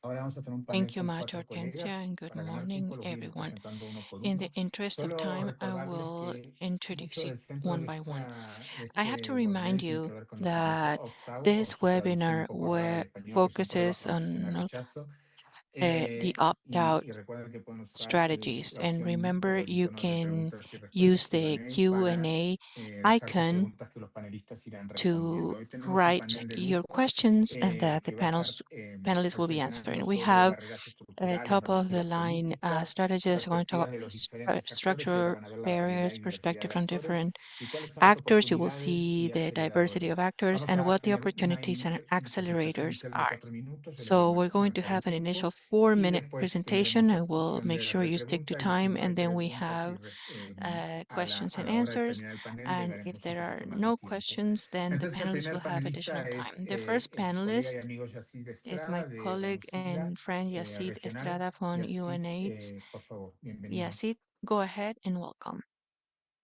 Ahora vamos a tener un panel Thank you con much, 4 Hortensia, colegas. and good Para ganar morning, tiempo los voy a ir everyone. presentando uno por In the uno. interest of Solo time, I recordarles will que introduce mucho you del centro one de, by one. de I have to este remind webinar tiene you que ver con lo que that empezó, octavo, o this su traducción un webinar poco rara al español, que son pruebas focuses proporción al on rechazo. the opt-out Y recuerden que pueden usar strategies. la And opción o remember, el you icono de can preguntas y respuestas, use the Q&A, para Q&A dejar sus icon preguntas que los panelistas irán respondiendo. to Hoy tenemos un write panel de your lujo questions and that the que va a estar panelists will be reflexionando answering. We sobre have barreras estructurales, top nuevas of the culturas line políticas, strategists. We're going to talk perspectivas de los diferentes about actores y ahora structural van a ver la variedad barriers, y diversidad perspective de from actores different y cuáles son las actors. You will oportunidades see y the diversity of aceleradores. actors Vamos and a what the tener una opportunities and presentación accelerators inicial de are. 4 minutos, yo les voy a So we're going to marcar el have an tiempo initial y 4-minute después presentation. tendremos I la will opción make de sure you stick to repregunta y time, si no hay and then we preguntas have questions a and la hora de answers. terminar el panel And if llegaremos un there are poquito más de no tiempo. questions, then the Entonces el panelists will primer have additional panelista es time. The first colega y panelist amigo Yacid is my Estrada de colleague UNCIDA and friend Yacid Regional. Estrada from Yacid, UNAIDS. por favor, bienvenido. Yacid, go ahead and welcome.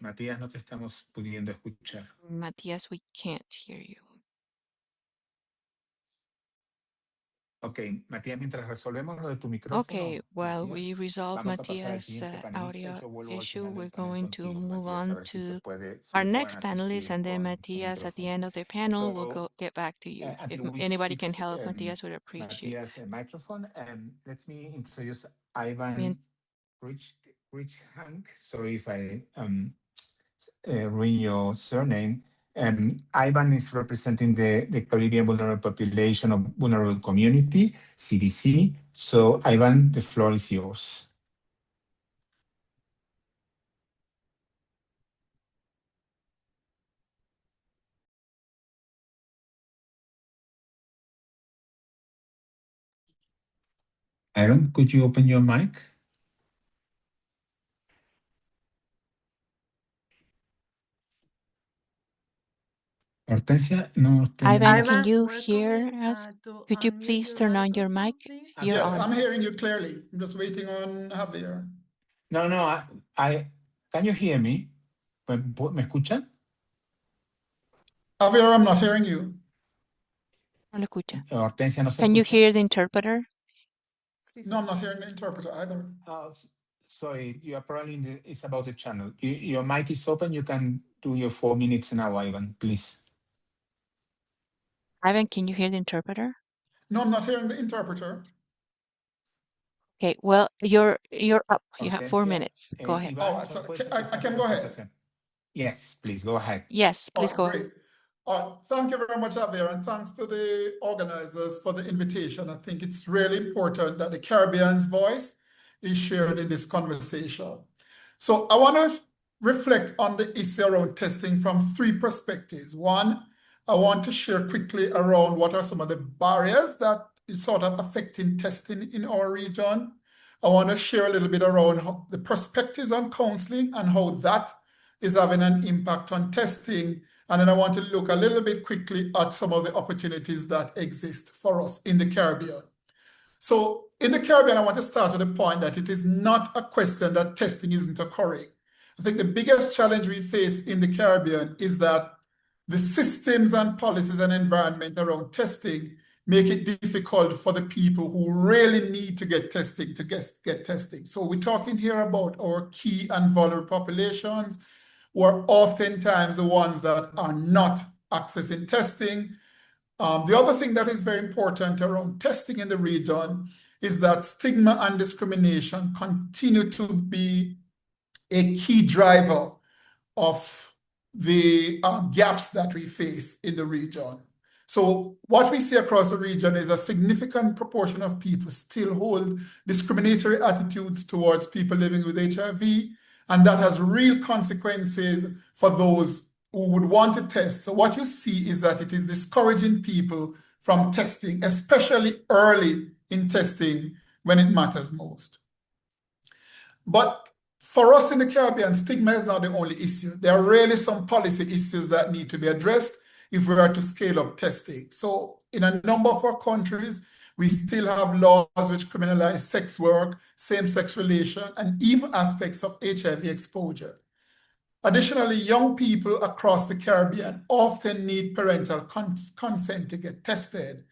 Matías, no te estamos pudiendo escuchar. Matías, we can't hear you. Ok, Matías, mientras resolvemos lo de tu micrófono, Okay, while Matías, we resolve vamos a pasar al Matías' siguiente panelista y audio yo vuelvo al issue, final we're del panel going to contigo, move Matías, a on ver si to si our pueden next panelist, asistir and then con su Matías, at the micrófono. end of the panel, will So, get back to you. If until we anybody can fix help Matías, we'd appreciate. Matías' microphone, let me introduce Bien. Ivan Hank. Sorry if I ruin your surname. Ivan is representing the Caribbean Vulnerable Population of Vulnerable Community, CDC. So, Ivan, the floor is yours. Ivan, could you open your mic? Hortensia, no. Ivan, can Ivan, you we're hear coming us? to Could you unmute please your turn on your mic? microphone, please. You're Yes, on. I'm hearing you clearly. I'm just waiting on Javier. No, I can you hear me? ¿Me escuchan? Javier, I'm not hearing you. No lo escucha. Hortensia, no se Can you escucha. hear the interpreter? No, I'm not hearing the interpreter either. Sorry, you are probably it's about the channel. Your mic is open. You can do your 4 minutes now, Ivan, please. Ivan, can you hear the interpreter? No, I'm not hearing the interpreter. Okay, well, you're up. You have 4 minutes. Go ahead. All right, so I can go ahead. Yes, please go ahead. Yes, please Oh, go great. Thank you very much, Javier, and thanks to the organizers for the invitation. I think it's really important that the Caribbean's voice is shared in this conversation. So I want to reflect on the issue around testing from 3 perspectives. One, I want to share quickly around what are some of the barriers that is sort of affecting testing in our region. I want to share a little bit around the perspectives on counseling and how that is having an impact on testing. And then I want to look a little bit quickly at some of the opportunities that exist for us in the Caribbean. So in the Caribbean, I want to start with the point that it is not a question that testing isn't occurring. I think the biggest challenge we face in the Caribbean is that the systems and policies and environment around testing make it difficult for the people who really need to get testing to get testing. So we're talking here about our key and vulnerable populations, who are oftentimes the ones that are not accessing testing. The other thing that is very important around testing in the region is that stigma and discrimination continue to be a key driver of the gaps that we face in the region. So what we see across the region is a significant proportion of people still hold discriminatory attitudes towards people living with HIV, and that has real consequences for those who would want to test. So what you see is that it is discouraging people from testing, especially early in testing when it matters most. But for us in the Caribbean, stigma is not the only issue. There are really some policy issues that need to be addressed if we are to scale up testing. So in a number of our countries, we still have laws which criminalize sex work, same-sex relation, and even aspects of HIV exposure. Additionally, young people across the Caribbean often need parental consent to get tested.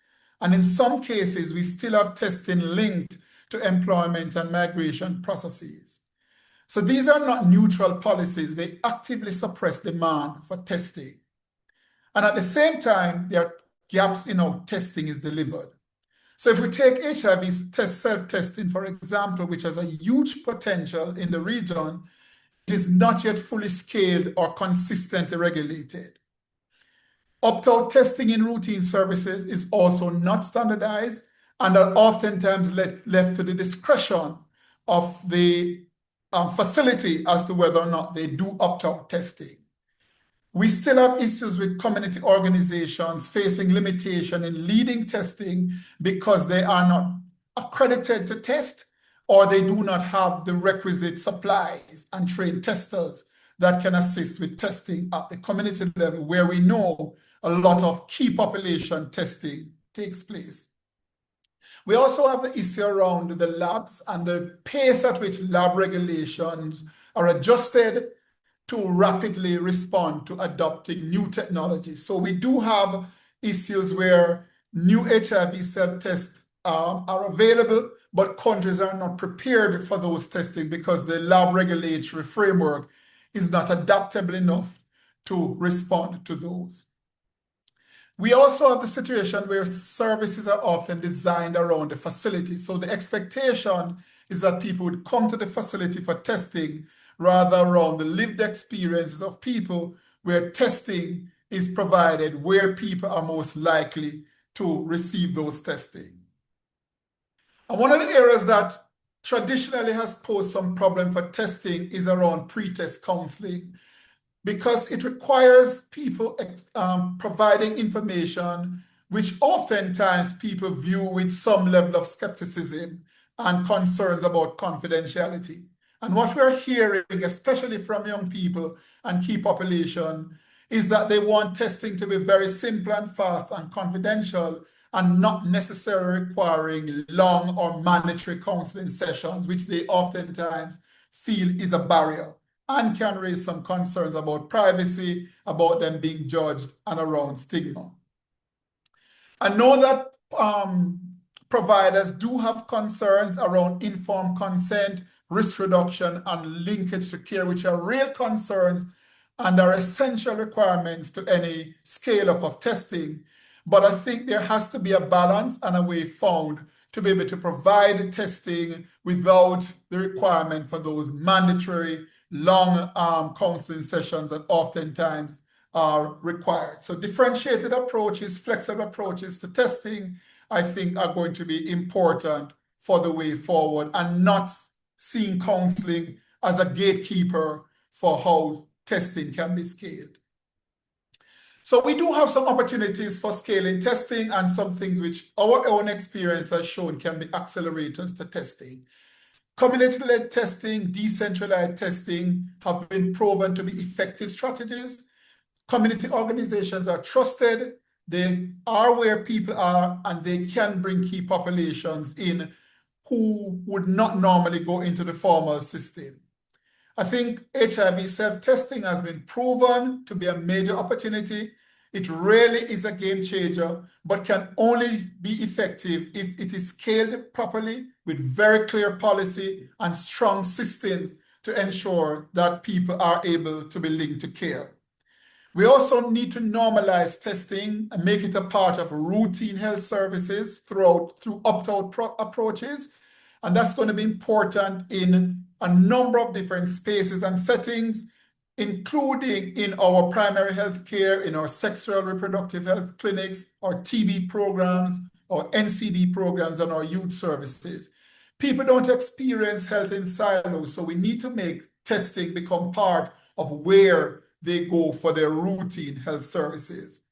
And in some cases, we still have testing linked to employment and migration processes. So these are not neutral policies. They actively suppress demand for testing. And at the same time, there are gaps in how testing is delivered. So if we take HIV self-testing, for example, which has a huge potential in the region, it is not yet fully scaled or consistently regulated. Opt-out testing in routine services is also not standardized and are oftentimes left to the discretion of the facility as to whether or not they do opt-out testing. We still have issues with community organizations facing limitation in leading testing because they are not accredited to test, or they do not have the requisite supplies and trained testers that can assist with testing at the community level, where we know a lot of key population testing takes place. We also have the issue around the labs and the pace at which lab regulations are adjusted to rapidly respond to adopting new technology. So we do have issues where new HIV self-tests are available, but countries are not prepared for those testing because the lab regulatory framework is not adaptable enough to respond to those. We also have the situation where services are often designed around the facility. So the expectation is that people would come to the facility for testing rather around the lived experiences of people, where testing is provided where people are most likely to receive those testing. And one of the areas that traditionally has posed some problem for testing is around pre-test counseling, because it requires people providing information which oftentimes people view with some level of skepticism and concerns about confidentiality. And what we're hearing, especially from young people and key population, is that they want testing to be very simple and fast and confidential, and not necessarily requiring long or mandatory counseling sessions, which they oftentimes feel is a barrier and can raise some concerns about privacy, about them being judged, and around stigma. I know that providers do have concerns around informed consent, risk reduction, and linkage to care, which are real concerns and are essential requirements to any scale-up of testing. But I think there has to be a balance and a way found to be able to provide testing without the requirement for those mandatory long counseling sessions that oftentimes are required. So differentiated approaches, flexible approaches to testing, I think, are going to be important for the way forward, and not seeing counseling as a gatekeeper for how testing can be scaled. So we do have some opportunities for scaling testing, and some things which our own experience has shown can be accelerators to testing. Community-led testing, decentralized testing have been proven to be effective strategies. Community organizations are trusted. They are where people are, and they can bring key populations in who would not normally go into the formal system. I think HIV self-testing has been proven to be a major opportunity. It really is a game changer, but can only be effective if it is scaled properly with very clear policy and strong systems to ensure that people are able to be linked to care. We also need to normalize testing and make it a part of routine health services through opt-out approaches. And that's going to be important in a number of different spaces and settings, including in our primary health care, in our sexual reproductive health clinics, our TB programs, our NCD programs, and our youth services. People don't experience health in silos, so we need to make testing become part of where they go for their routine health services.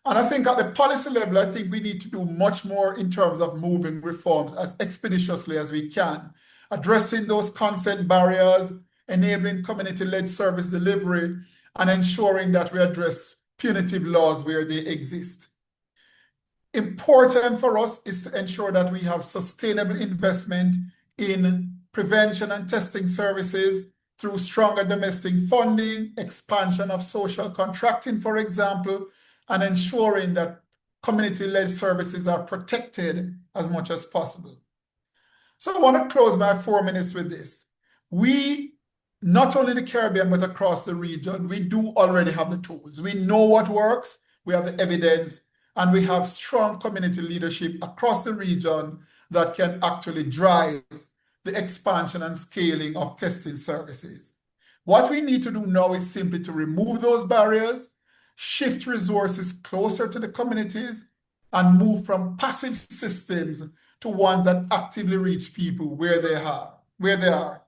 And I think at the policy level, I think we need to do much more in terms of moving reforms as expeditiously as we can, addressing those consent barriers, enabling community-led service delivery, and ensuring that we address punitive laws where they exist. Important for us is to ensure that we have sustainable investment in prevention and testing services through stronger domestic funding, expansion of social contracting, for example, and ensuring that community-led services are protected as much as possible. So I want to close my 4 minutes with this. We, not only in the Caribbean, but across the region, we do already have the tools. We know what works, we have the evidence, and we have strong community leadership across the region that can actually drive the expansion and scaling of testing services. What we need to do now is simply to remove those barriers, shift resources closer to the communities, and move from passive systems to ones that actively reach people where they are.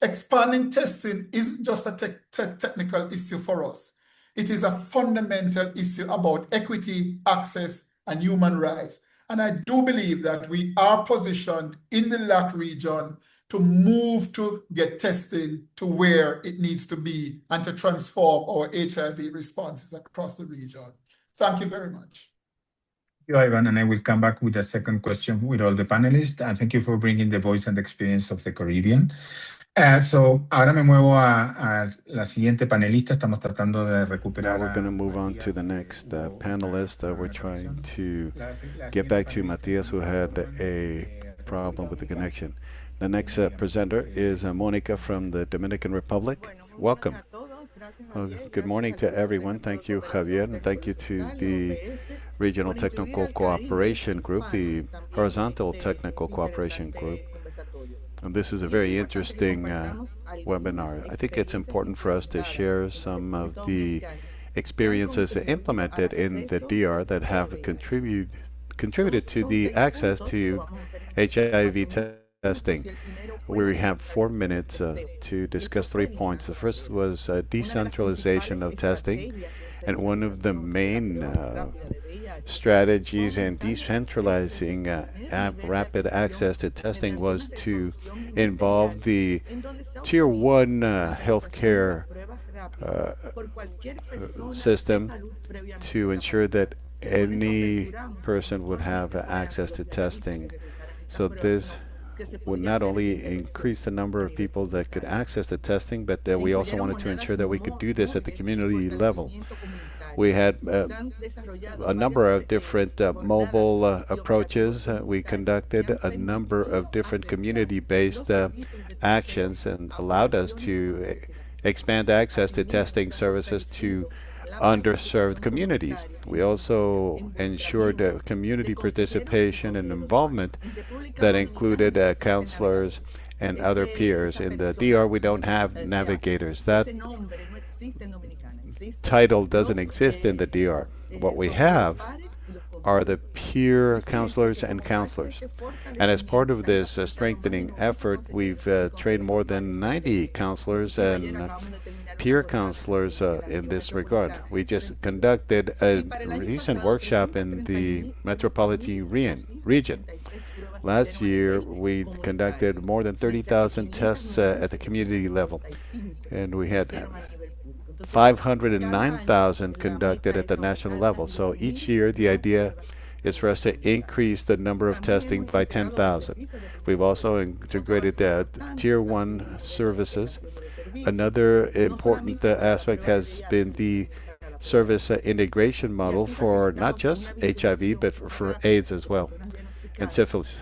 Expanding testing isn't just a technical issue for us. It is a fundamental issue about equity, access, and human rights. And I do believe that we are positioned in the LAC region to move to get testing to where it needs to be and to transform our HIV responses across the region. Thank you very much. Thank you, Ivan, and I will come back with a second question with all the panelists. And thank you for bringing the voice and experience of the Caribbean. So ahora me muevo a la siguiente panelista. Estamos tratando de recuperar. Now we're going to move on to the next panelist. We're trying to get back to Matias, who had a problem with the connection. The next presenter is Monica from the Dominican Republic. Welcome. Good morning to everyone. Thank you, Javier, and thank you to the Regional Technical Cooperation Group, the Horizontal Technical Cooperation Group. And this is a very interesting webinar. I think it's important for us to share some of the experiences implemented in the DR that have contributed to the access to HIV testing. We have 4 minutes to discuss 3 points. The first was decentralization of testing, and one of the main strategies in decentralizing rapid access to testing was to involve the Tier 1 healthcare system to ensure that any person would have access to testing. So this would not only increase the number of people that could access the testing, but we also wanted to ensure that we could do this at the community level. We had a number of different mobile approaches. We conducted a number of different community-based actions and allowed us to expand access to testing services to underserved communities. We also ensured community participation and involvement that included counselors and other peers. In the DR, we don't have navigators. That title doesn't exist in the DR. What we have are the peer counselors and counselors. And as part of this strengthening effort, we've trained more than 90 counselors and peer counselors in this regard. We just conducted a recent workshop in the metropolitan region. Last year, we conducted more than 30,000 tests at the community level, and we had 509,000 conducted at the national level. So each year, the idea is for us to increase the number of testing by 10,000. We've also integrated the Tier 1 services. Another important aspect has been the service integration model for not just HIV, but for AIDS as well, and syphilis.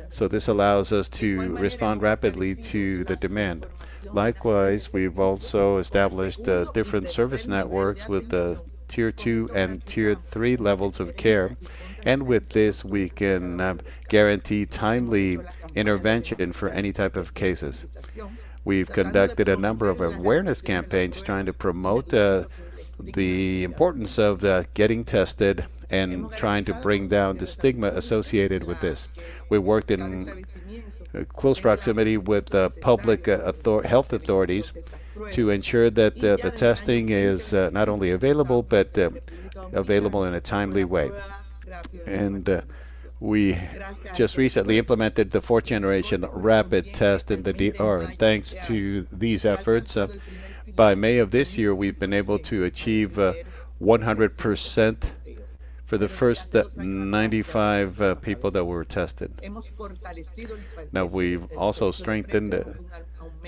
So this allows us to respond rapidly to the demand. Likewise, we've also established different service networks with the Tier 2 and Tier 3 levels of care. And with this, we can guarantee timely intervention for any type of cases. We've conducted a number of awareness campaigns trying to promote the importance of getting tested and trying to bring down the stigma associated with this. We worked in close proximity with public health authorities to ensure that the testing is not only available, but available in a timely way. And we just recently implemented the 4th generation rapid test in the DR. And thanks to these efforts, by May of this year, we've been able to achieve 100% for the first 95 people that were tested. Now, we've also strengthened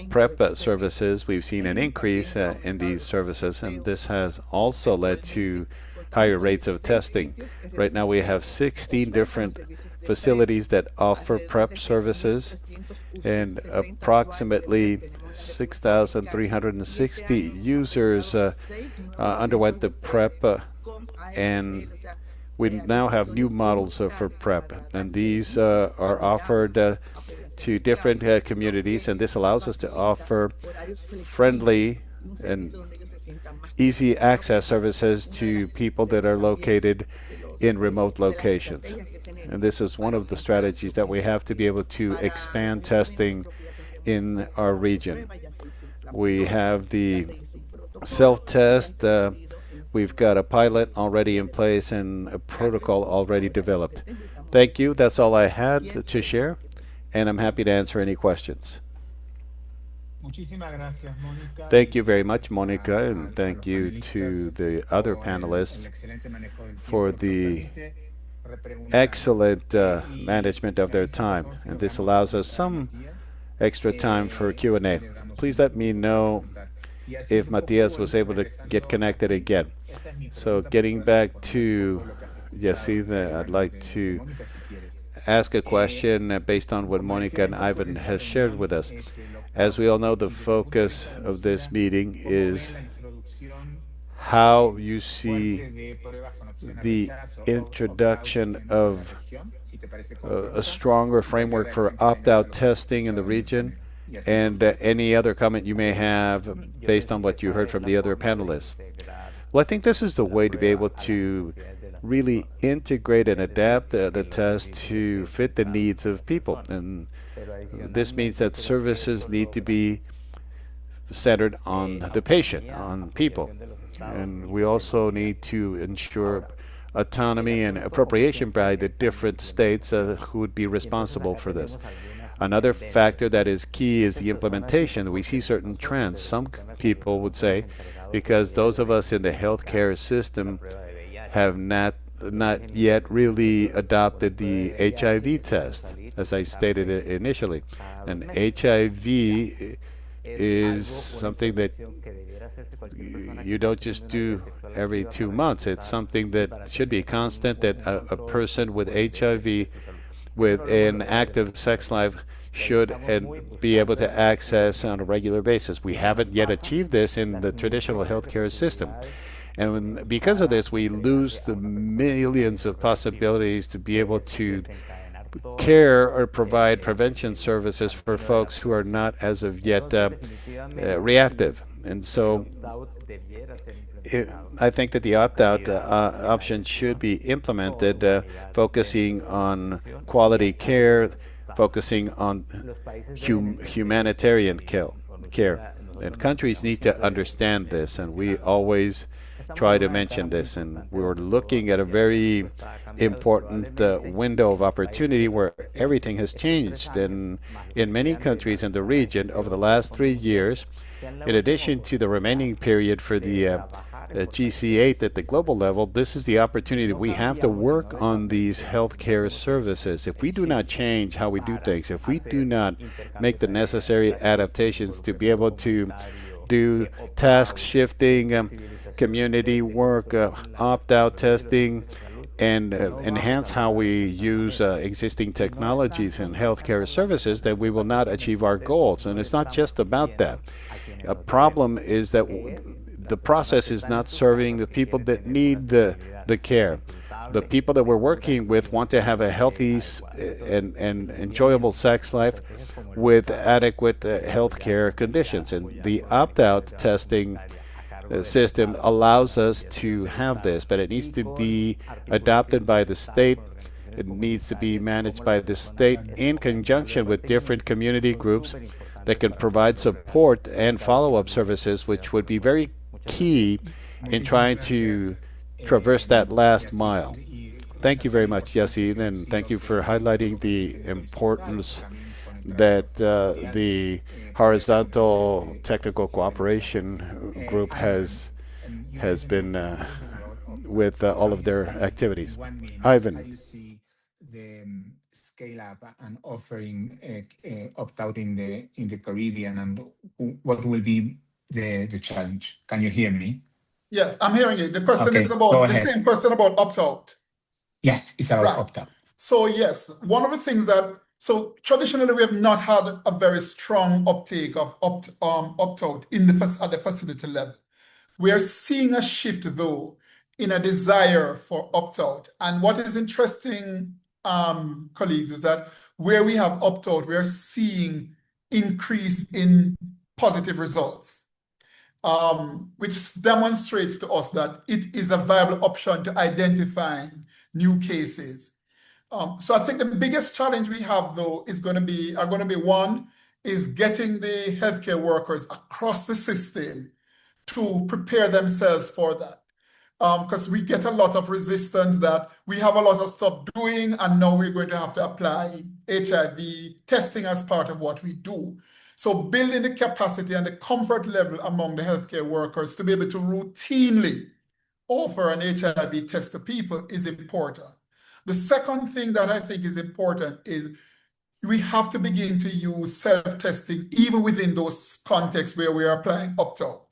PrEP services. We've seen an increase in these services, and this has also led to higher rates of testing. Right now, we have 16 different facilities that offer PrEP services, and approximately 6,360 users underwent the PrEP, and we now have new models for PrEP, and these are offered to different communities, and this allows us to offer friendly and easy access services to people that are located in remote locations. And this is one of the strategies that we have to be able to expand testing in our region. We have the self-test. We've got a pilot already in place and a protocol already developed. Thank you. That's all I had to share, and I'm happy to answer any questions. Thank you very much, Monica, and thank you to the other panelists for the excellent management of their time. And this allows us some extra time for Q&A. Please let me know if Matias was able to get connected again. So getting back to Yacine, I'd like to ask a question based on what Monica and Ivan has shared with us. As we all know, the focus of this meeting is how you see the introduction of a stronger framework for opt-out testing in the region, and any other comment you may have based on what you heard from the other panelists. Well, I think this is the way to be able to really integrate and adapt the test to fit the needs of people. And this means that services need to be centered on the patient, on people. And we also need to ensure autonomy and appropriation by the different states who would be responsible for this. Another factor that is key is the implementation. We see certain trends. Some people would say, because those of us in the healthcare system have not yet really adopted the HIV test, as I stated initially. And HIV is something that you don't just do every 2 months. It's something that should be constant, that a person with HIV with an active sex life should and be able to access on a regular basis. We haven't yet achieved this in the traditional healthcare system. And because of this, we lose the millions of possibilities to be able to care or provide prevention services for folks who are not as of yet reactive. And so I think that the opt-out option should be implemented, focusing on quality care, focusing on humanitarian care. And countries need to understand this, and we always try to mention this. And we're looking at a very important window of opportunity where everything has changed. And in many countries in the region over the last 3 years, in addition to the remaining period for the GC8 at the global level, this is the opportunity that we have to work on these healthcare services. If we do not change how we do things, if we do not make the necessary adaptations to be able to do task shifting, community work, opt-out testing, and enhance how we use existing technologies in healthcare services, then we will not achieve our goals. And it's not just about that. A problem is that the process is not serving the people that need the care. The people that we're working with want to have a healthy and enjoyable sex life with adequate health care conditions. And the opt-out testing system allows us to have this, but it needs to be adopted by the state. It needs to be managed by the state in conjunction with different community groups that can provide support and follow-up services, which would be very key in trying to traverse that last mile. Thank you very much, Yacine, and thank you for highlighting the importance that the horizontal technical cooperation group has been with all of their activities. Ivan. The scale up and offering opt-out in the Caribbean, and what will be the challenge? Can you hear me? Yes, I'm hearing you. The question is about the same question about opt-out. Yes, it's about opt-out. So yes, one of the things so traditionally we have not had a very strong uptake of opt-out at the facility level. We are seeing a shift though in a desire for opt-out. And what is interesting, colleagues, is that where we have opt-out, we are seeing increase in positive results, which demonstrates to us that it is a viable option to identify new cases. So I think the biggest challenge we have though are going to be one is getting the healthcare workers across the system to prepare themselves for that. Because we get a lot of resistance that we have a lot of stuff doing and now we're going to have to apply HIV testing as part of what we do. So building the capacity and the comfort level among the healthcare workers to be able to routinely offer an HIV test to people is important. The second thing that I think is important is we have to begin to use self-testing even within those contexts where we are applying opt-out.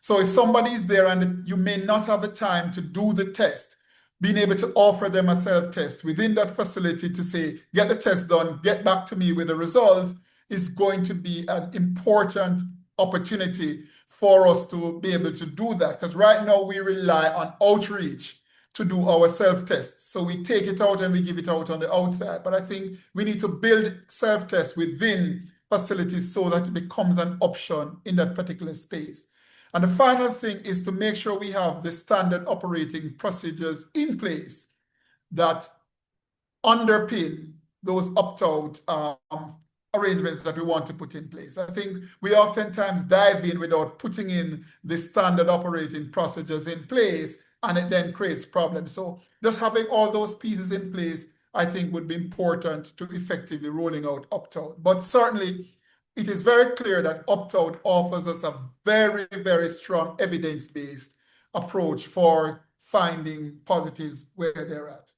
So if somebody is there and you may not have the time to do the test, being able to offer them a self-test within that facility to say, get the test done, get back to me with the results, is going to be an important opportunity for us to be able to do that. Because right now we rely on outreach to do our self-tests. So we take it out and we give it out on the outside. But I think we need to build self-tests within facilities so that it becomes an option in that particular space. And the final thing is to make sure we have the standard operating procedures in place that underpin those opt-out arrangements that we want to put in place. I think we oftentimes dive in without putting in the standard operating procedures in place, and it then creates problems. So just having all those pieces in place, I think, would be important to effectively rolling out opt-out. But certainly, it is very clear that opt-out offers us a very, very strong evidence-based approach for finding positives where they're at.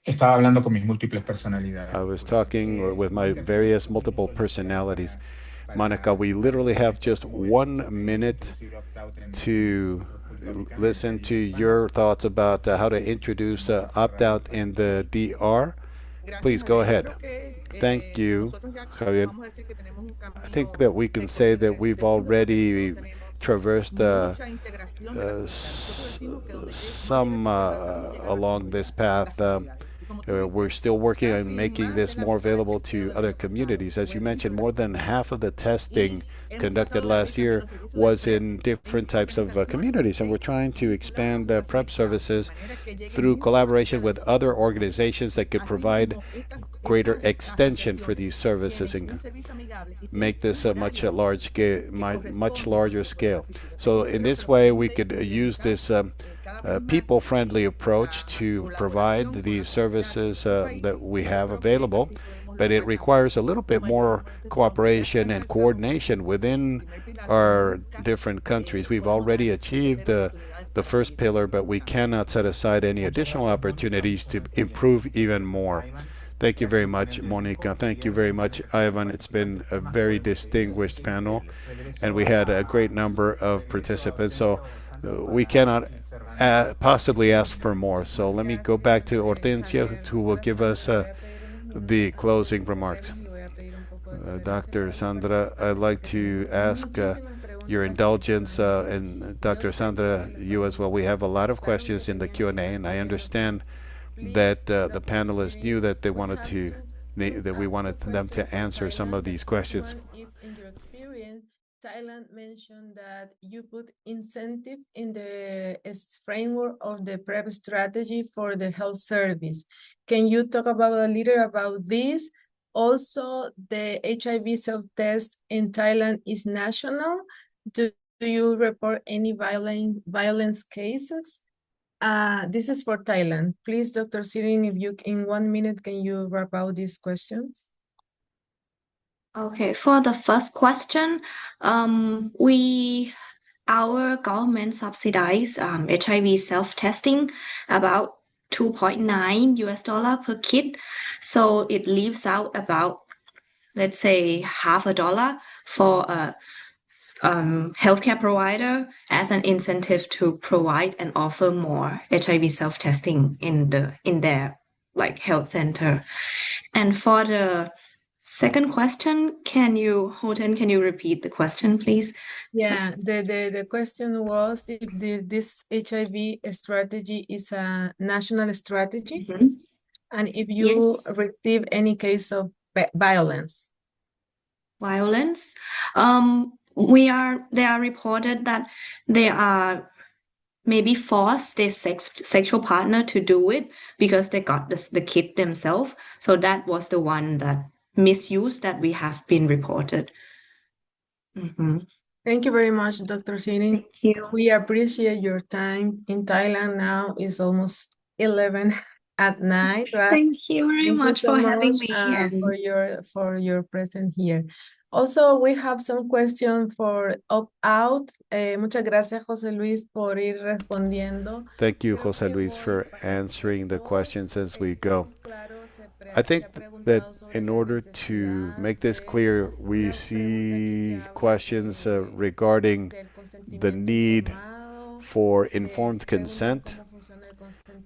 Estaba hablando con mis múltiples personalidades. I was talking with my various multiple personalities. Monica, we literally have just 1 minute to listen to your thoughts about how to introduce opt-out in the DR. Please go ahead. Thank you, Javier. I think that we can say that we've already traversed some along this path. We're still working on making this more available to other communities. As you mentioned, more than half of the testing conducted last year was in different types of communities, and we're trying to expand PrEP services through collaboration with other organizations that could provide greater extension for these services and make this a much larger scale. So in this way, we could use this people-friendly approach to provide these services that we have available, but it requires a little bit more cooperation and coordination within our different countries. We've already achieved the first pillar, but we cannot set aside any additional opportunities to improve even more. Thank you very much, Monica. Thank you very much, Ivan. It's been a very distinguished panel, and we had a great number of participants, so we cannot possibly ask for more. So let me go back to Hortensia, who will give us the closing remarks. Dr. Sandra, I'd like to ask your indulgence, and Dr. Sandra, you as well. We have a lot of questions in the Q&A, and I understand that the panelists knew that we wanted them to answer some of these questions. In your experience, Thailand mentioned that you put incentive in the framework of the PrEP strategy for the health service. Can you talk about a little about this? Also, the HIV self-test in Thailand is national. Do you report any violence cases? This is for Thailand. Please, Dr. Sirin, if you, in 1 minute, can you wrap out these questions? Okay, for the first question, our government subsidize HIV self-testing about $2.9 per kit. So it leaves out about, let's say, $0.50 for a healthcare provider as an incentive to provide and offer more HIV self-testing in their health center. And for the second question, Houghton, can you repeat the question, please? Yeah, the question was if this HIV strategy is a national strategy, and if you receive any case of violence. Violence. They are reported that they are maybe force their sexual partner to do it because they got the kit themselves. So that was the one that misuse that we have been reported. Thank you very much, Dr. Sirin. Thank you. We appreciate your time. In Thailand now is almost 11 at night. Thank you very much for having me. For your presence here. Also, we have some questions for opt-out. Muchas gracias, José Luis, por ir respondiendo. Thank you, Jose Luis, for answering the questions as we go. I think that in order to make this clear, we see questions regarding the need for informed consent.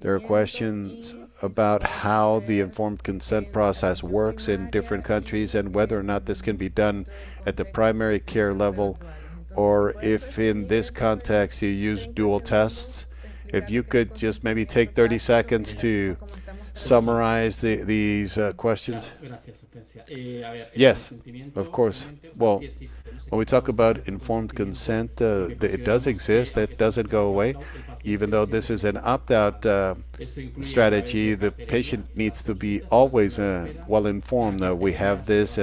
There are questions about how the informed consent process works in different countries and whether or not this can be done at the primary care level, or if in this context you use dual tests. If you could just maybe take 30 seconds to summarize these questions. Yes, of course. Well, when we talk about informed consent, it does exist. It doesn't go away. Even though this is an opt-out strategy, the patient needs to be always well informed. We have this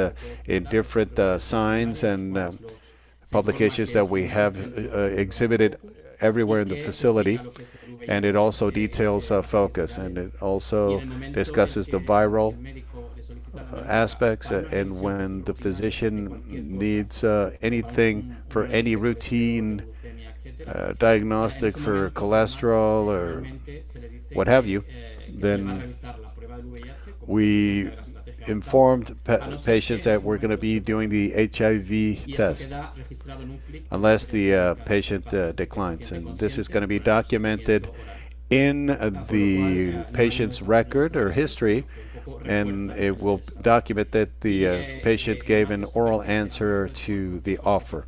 in different signs and publications that we have exhibited everywhere in the facility, and it also details focus, and it also discusses the viral aspects, and when the physician needs anything for any routine diagnostic for cholesterol or what have you, then we informed patients that we're going to be doing the HIV test unless the patient declines. And this is going to be documented in the patient's record or history, and it will document that the patient gave an oral answer to the offer.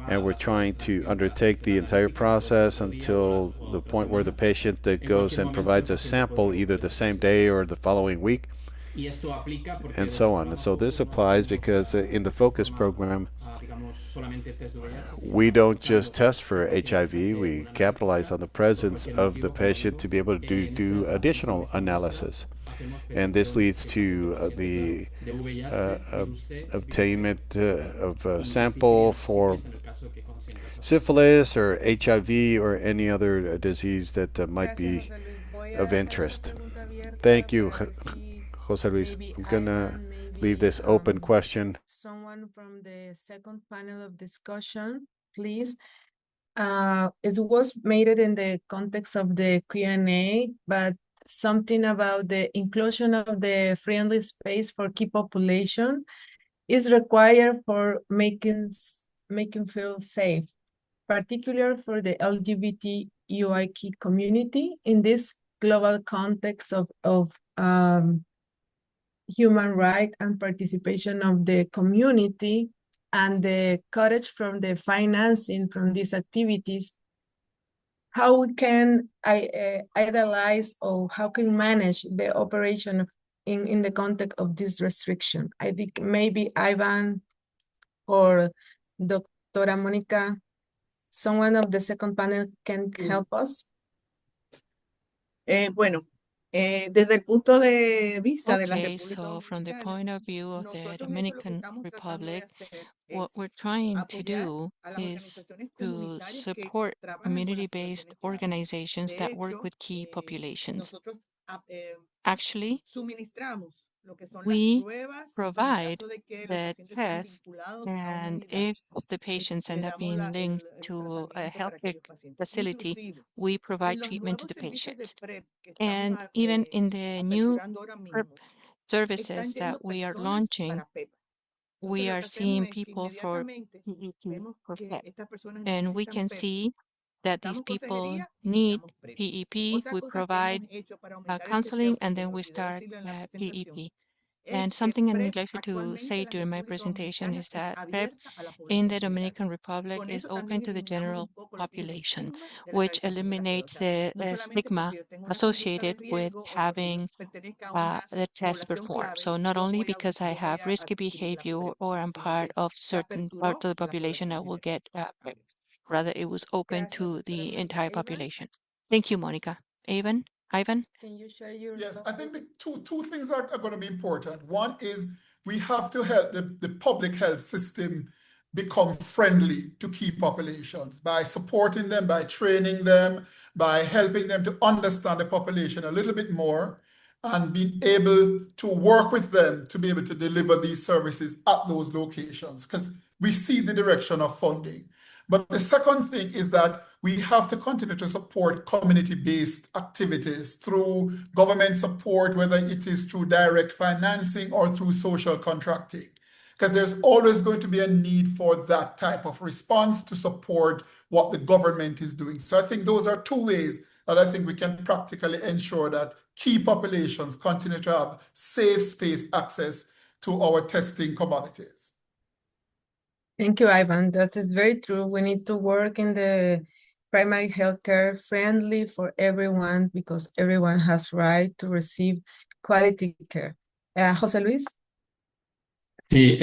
And we're trying to undertake the entire process until the point where the patient goes and provides a sample either the same day or the following week, and so on. And so this applies because in the focus program, we don't just test for HIV, we capitalize on the presence of the patient to be able to do additional analysis. And this leads to the obtainment of a sample for syphilis or HIV or any other disease that might be of interest. Thank you, Jose Luis. I'm going to leave this open question. Someone from the second panel of discussion, please. It was made in the context of the Q&A, but something about the inclusion of the friendly space for key population is required for making feel safe, particularly for the LGBTQIA community in this global context of human right and participation of the community and the courage from the financing from these activities. How we can idolize or how can manage the operation of in the context of this restriction? I think maybe Ivan or Doctora Monica, someone of the second panel can help us. Bueno, desde el punto de vista de la Okay, República so from the point of view of the nosotros eso es lo que Dominican estamos tratando de Republic, hacer what es we're trying to apoyar do a las is organizaciones to comunitarias que support trabajan con las community-based poblaciones vulnerables. organizations De that work hecho, with key populations. nosotros Actually, suministramos lo que son las we pruebas y en provide caso de que los the pacientes sean tests, vinculados a una and unidad, if the patients le end up damos being linked el to a tratamiento para healthcare aquellos pacientes. facility, Inclusive, we en provide los treatment to nuevos the servicios de patients. PrEP que And estamos even in the new aperturando ahora PrEP mismo, services están that yendo we are personas launching, para PEP. we Entonces, lo are que hacemos seeing es que people for inmediatamente PEP, vemos for que PEP. estas personas And we necesitan can PEP. see that these Damos people consejería, need iniciamos PrEP. PEP. Otra We cosa que provide hemos hecho para aumentar el counseling, teteo, que and se me then we olvidó start decirlo en la PEP. presentación, es And que something I PrEP neglected to actualmente say la during my República presentation Dominicana is es that PrEP abierta a la in población the vulnerable. Dominican Republic Con is eso open también to the eliminamos general un poco el population, estigma de la which realización de la prueba. O eliminates sea, the no solamente stigma porque yo tengo una conducta de associated with riesgo o porque yo having pertenezca a una the test población performed. clave, So not yo only voy because I have a risky adquirir la behavior PrEP, or I'm sino part que of se certain parts aperturó of the a la population, I población will general. get PrEP. Rather, it was open Gracias, to doctora the Mónica. entire Ivan, population. Thank you, Monica. Ivan? can you share your Yes, thoughts I think with the two things are going to be important. One is we have to help the public health system become friendly to key populations by supporting them, by training them, by helping them to understand the population a little bit more, and being able to work with them to be able to deliver these services at those locations, because we see the direction of funding. But the second thing is that we have to continue to support community-based activities through government support, whether it is through direct financing or through social contracting, because there's always going to be a need for that type of response to support what the government is doing. So I think those are two ways that I think we can practically ensure that key populations continue to have safe space access to our testing commodities. Thank you, Ivan. That is very true. We need to work in the primary healthcare friendly for everyone because everyone has right to receive quality care. José Luis? Sí,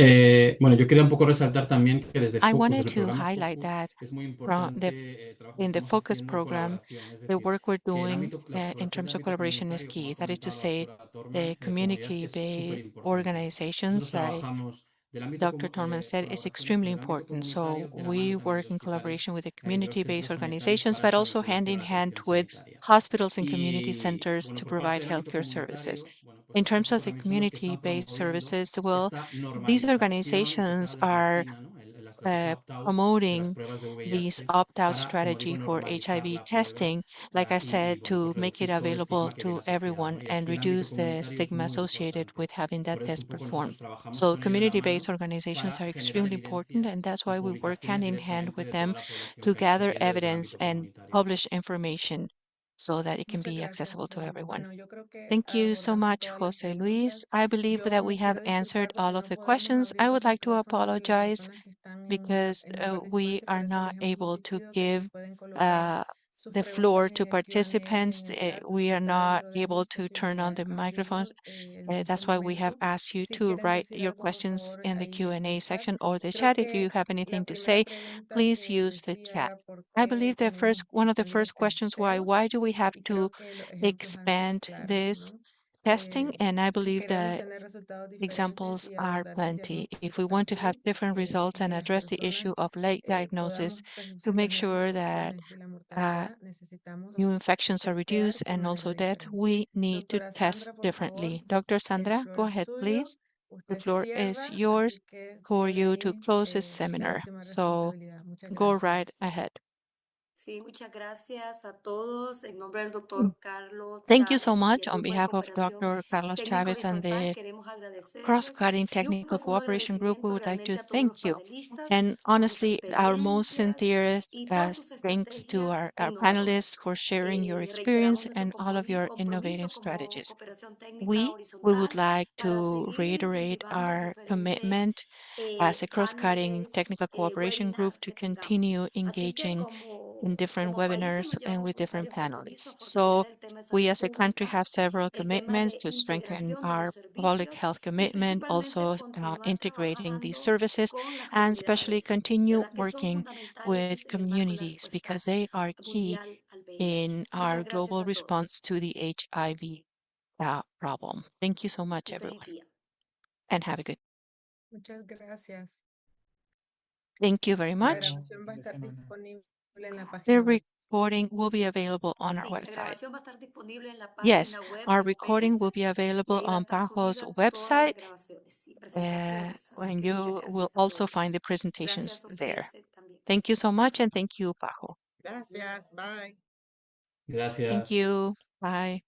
bueno, yo quería un poco resaltar también que desde I Focus, wanted el to programa highlight Focus, that es muy from importante el trabajo que in the estamos focus haciendo en program, colaboración. Es the decir, work we're que doing la in población terms del of ámbito collaboration is comunitario, como key. ha That is to comentado la say, doctora Torman, the comunidad es súper community-based importante. Nosotros organizations, like trabajamos del ámbito Dr. Torman said, is colaboraciones extremely del ámbito important. So comunitario de la we mano también work de in hospitales collaboration with the y de los community-based centros sanitarios organizations, para but esta also hand vinculación in a la hand atención with sanitaria. hospitals and community Y centers bueno, to por provide parte del ámbito healthcare services. comunitario, bueno, In pues un terms of poco the también son los que están community-based promoviendo services, well, esta these normalización y que se organizations haga la are rutina, ¿no? La estrategia opt-out de las promoting pruebas de these VIH opt-out para, como digo, strategy for normalizar HIV la prueba testing, like I y, said, bueno, to pues make it reducir todo el available estigma que viene to asociado, everyone ¿no? Y and aquí el ámbito reduce the comunitario es stigma muy associated importante. with having that Por eso test un poco performed. nosotros trabajamos So con ellos de la community-based mano organizations para are generar extremely important, evidencias and that's y why we work hand publicaciones in hand directamente with de toda them la población to que gather accede desde el evidence ámbito and comunitario. publish information so that it can Muchas be gracias, accessible José to Luis. everyone. Bueno, yo creo que Thank you so abordamos much, todas las Jose Luis. preguntas. I believe Yo that we me have quiero answered disculpar all porque of no the podemos questions. abrir I los would like to micrófonos de las apologize personas que están because en no we participantes, are por eso not les hemos able to insistido que si give pueden colocar uh, sus the floor preguntas to en el Q&A, participants. en el chat, We are está not dentro de able mis to turn on posibilidades the microphones. abrirlo el mismo That's why we have momento. asked you Si to quieren write decir your algo, por questions favor, in the ahí en el Q&A chat. section or the Creo chat if you que have anything la to primera say. pregunta Please que use the decía chat. era por I qué believe the tenemos one of the disponible first este questions why do we have y to creo que los ejemplos han sido expand claros, this ¿no? testing? And I Si believe queremos the tener resultados diferentes examples y are abordar el plenty. If we diagnóstico want to have tardío different results y and que las address the issue personas of late diagnosis podamos to reducir las make nuevas sure that infecciones y la uh, mortalidad, necesitamos new infections are testear reduced de and also manera death, diferente. we need to Doctora test Sandra, por favor, differently. Dr. el Sandra, floor go es ahead, suyo. please. The Usted floor is cierra, yours así que for tiene you to ahí close this la seminar. última So responsabilidad. Muchas go gracias. right ahead. Sí, muchas gracias a todos. En nombre del doctor Carlos Thank you so Chávez y much. el On grupo de behalf of cooperación Dr. Carlos técnico Chavez and horizontal, the queremos agradecerles Cross-Cutting y un Technical profundo Cooperation Group, we agradecimiento would like to realmente a todos los thank you. panelistas And por sus honestly, our most experiencias sincerest y todas sus thanks to estrategias our panelists innovadoras. for sharing your experience Reiteramos nuestro and all of your innovative compromiso como strategies. cooperación técnica We would horizontal like para to seguir reiterate incentivando our diferentes commitment as a cross-cutting paneles, technical cooperation group webinars to que tengamos. continue Así que engaging in different como país webinars hemos and llevado with different varios compromisos panelists. a So fortalecer el tema de we salud as a country pública, have several el tema commitments de to strengthen integración de los our public servicios health y commitment, principalmente also continuar integrating these trabajando services, con las and especially comunidades, continue ¿verdad? Que son working with fundamentales en el marco de la communities respuesta because they are key mundial al in VIH. our Muchas gracias global a todos response to the HIV problem. Thank you so much, y feliz everyone, día. and have a good. Muchas gracias. Thank you very La much. grabación va a estar disponible en la The página web. recording will be available on our Sí, la website. grabación va a estar disponible en la Yes, página web our del recording will PS be y available ahí va a on estar PAHO's subida todas las website, grabaciones y presentaciones. Así and que muchas you will gracias a also todos. find the presentations Gracias a there. PS también. Thank you so much, and thank you, PAHO. Gracias. Bye. Thank Gracias. you. Bye.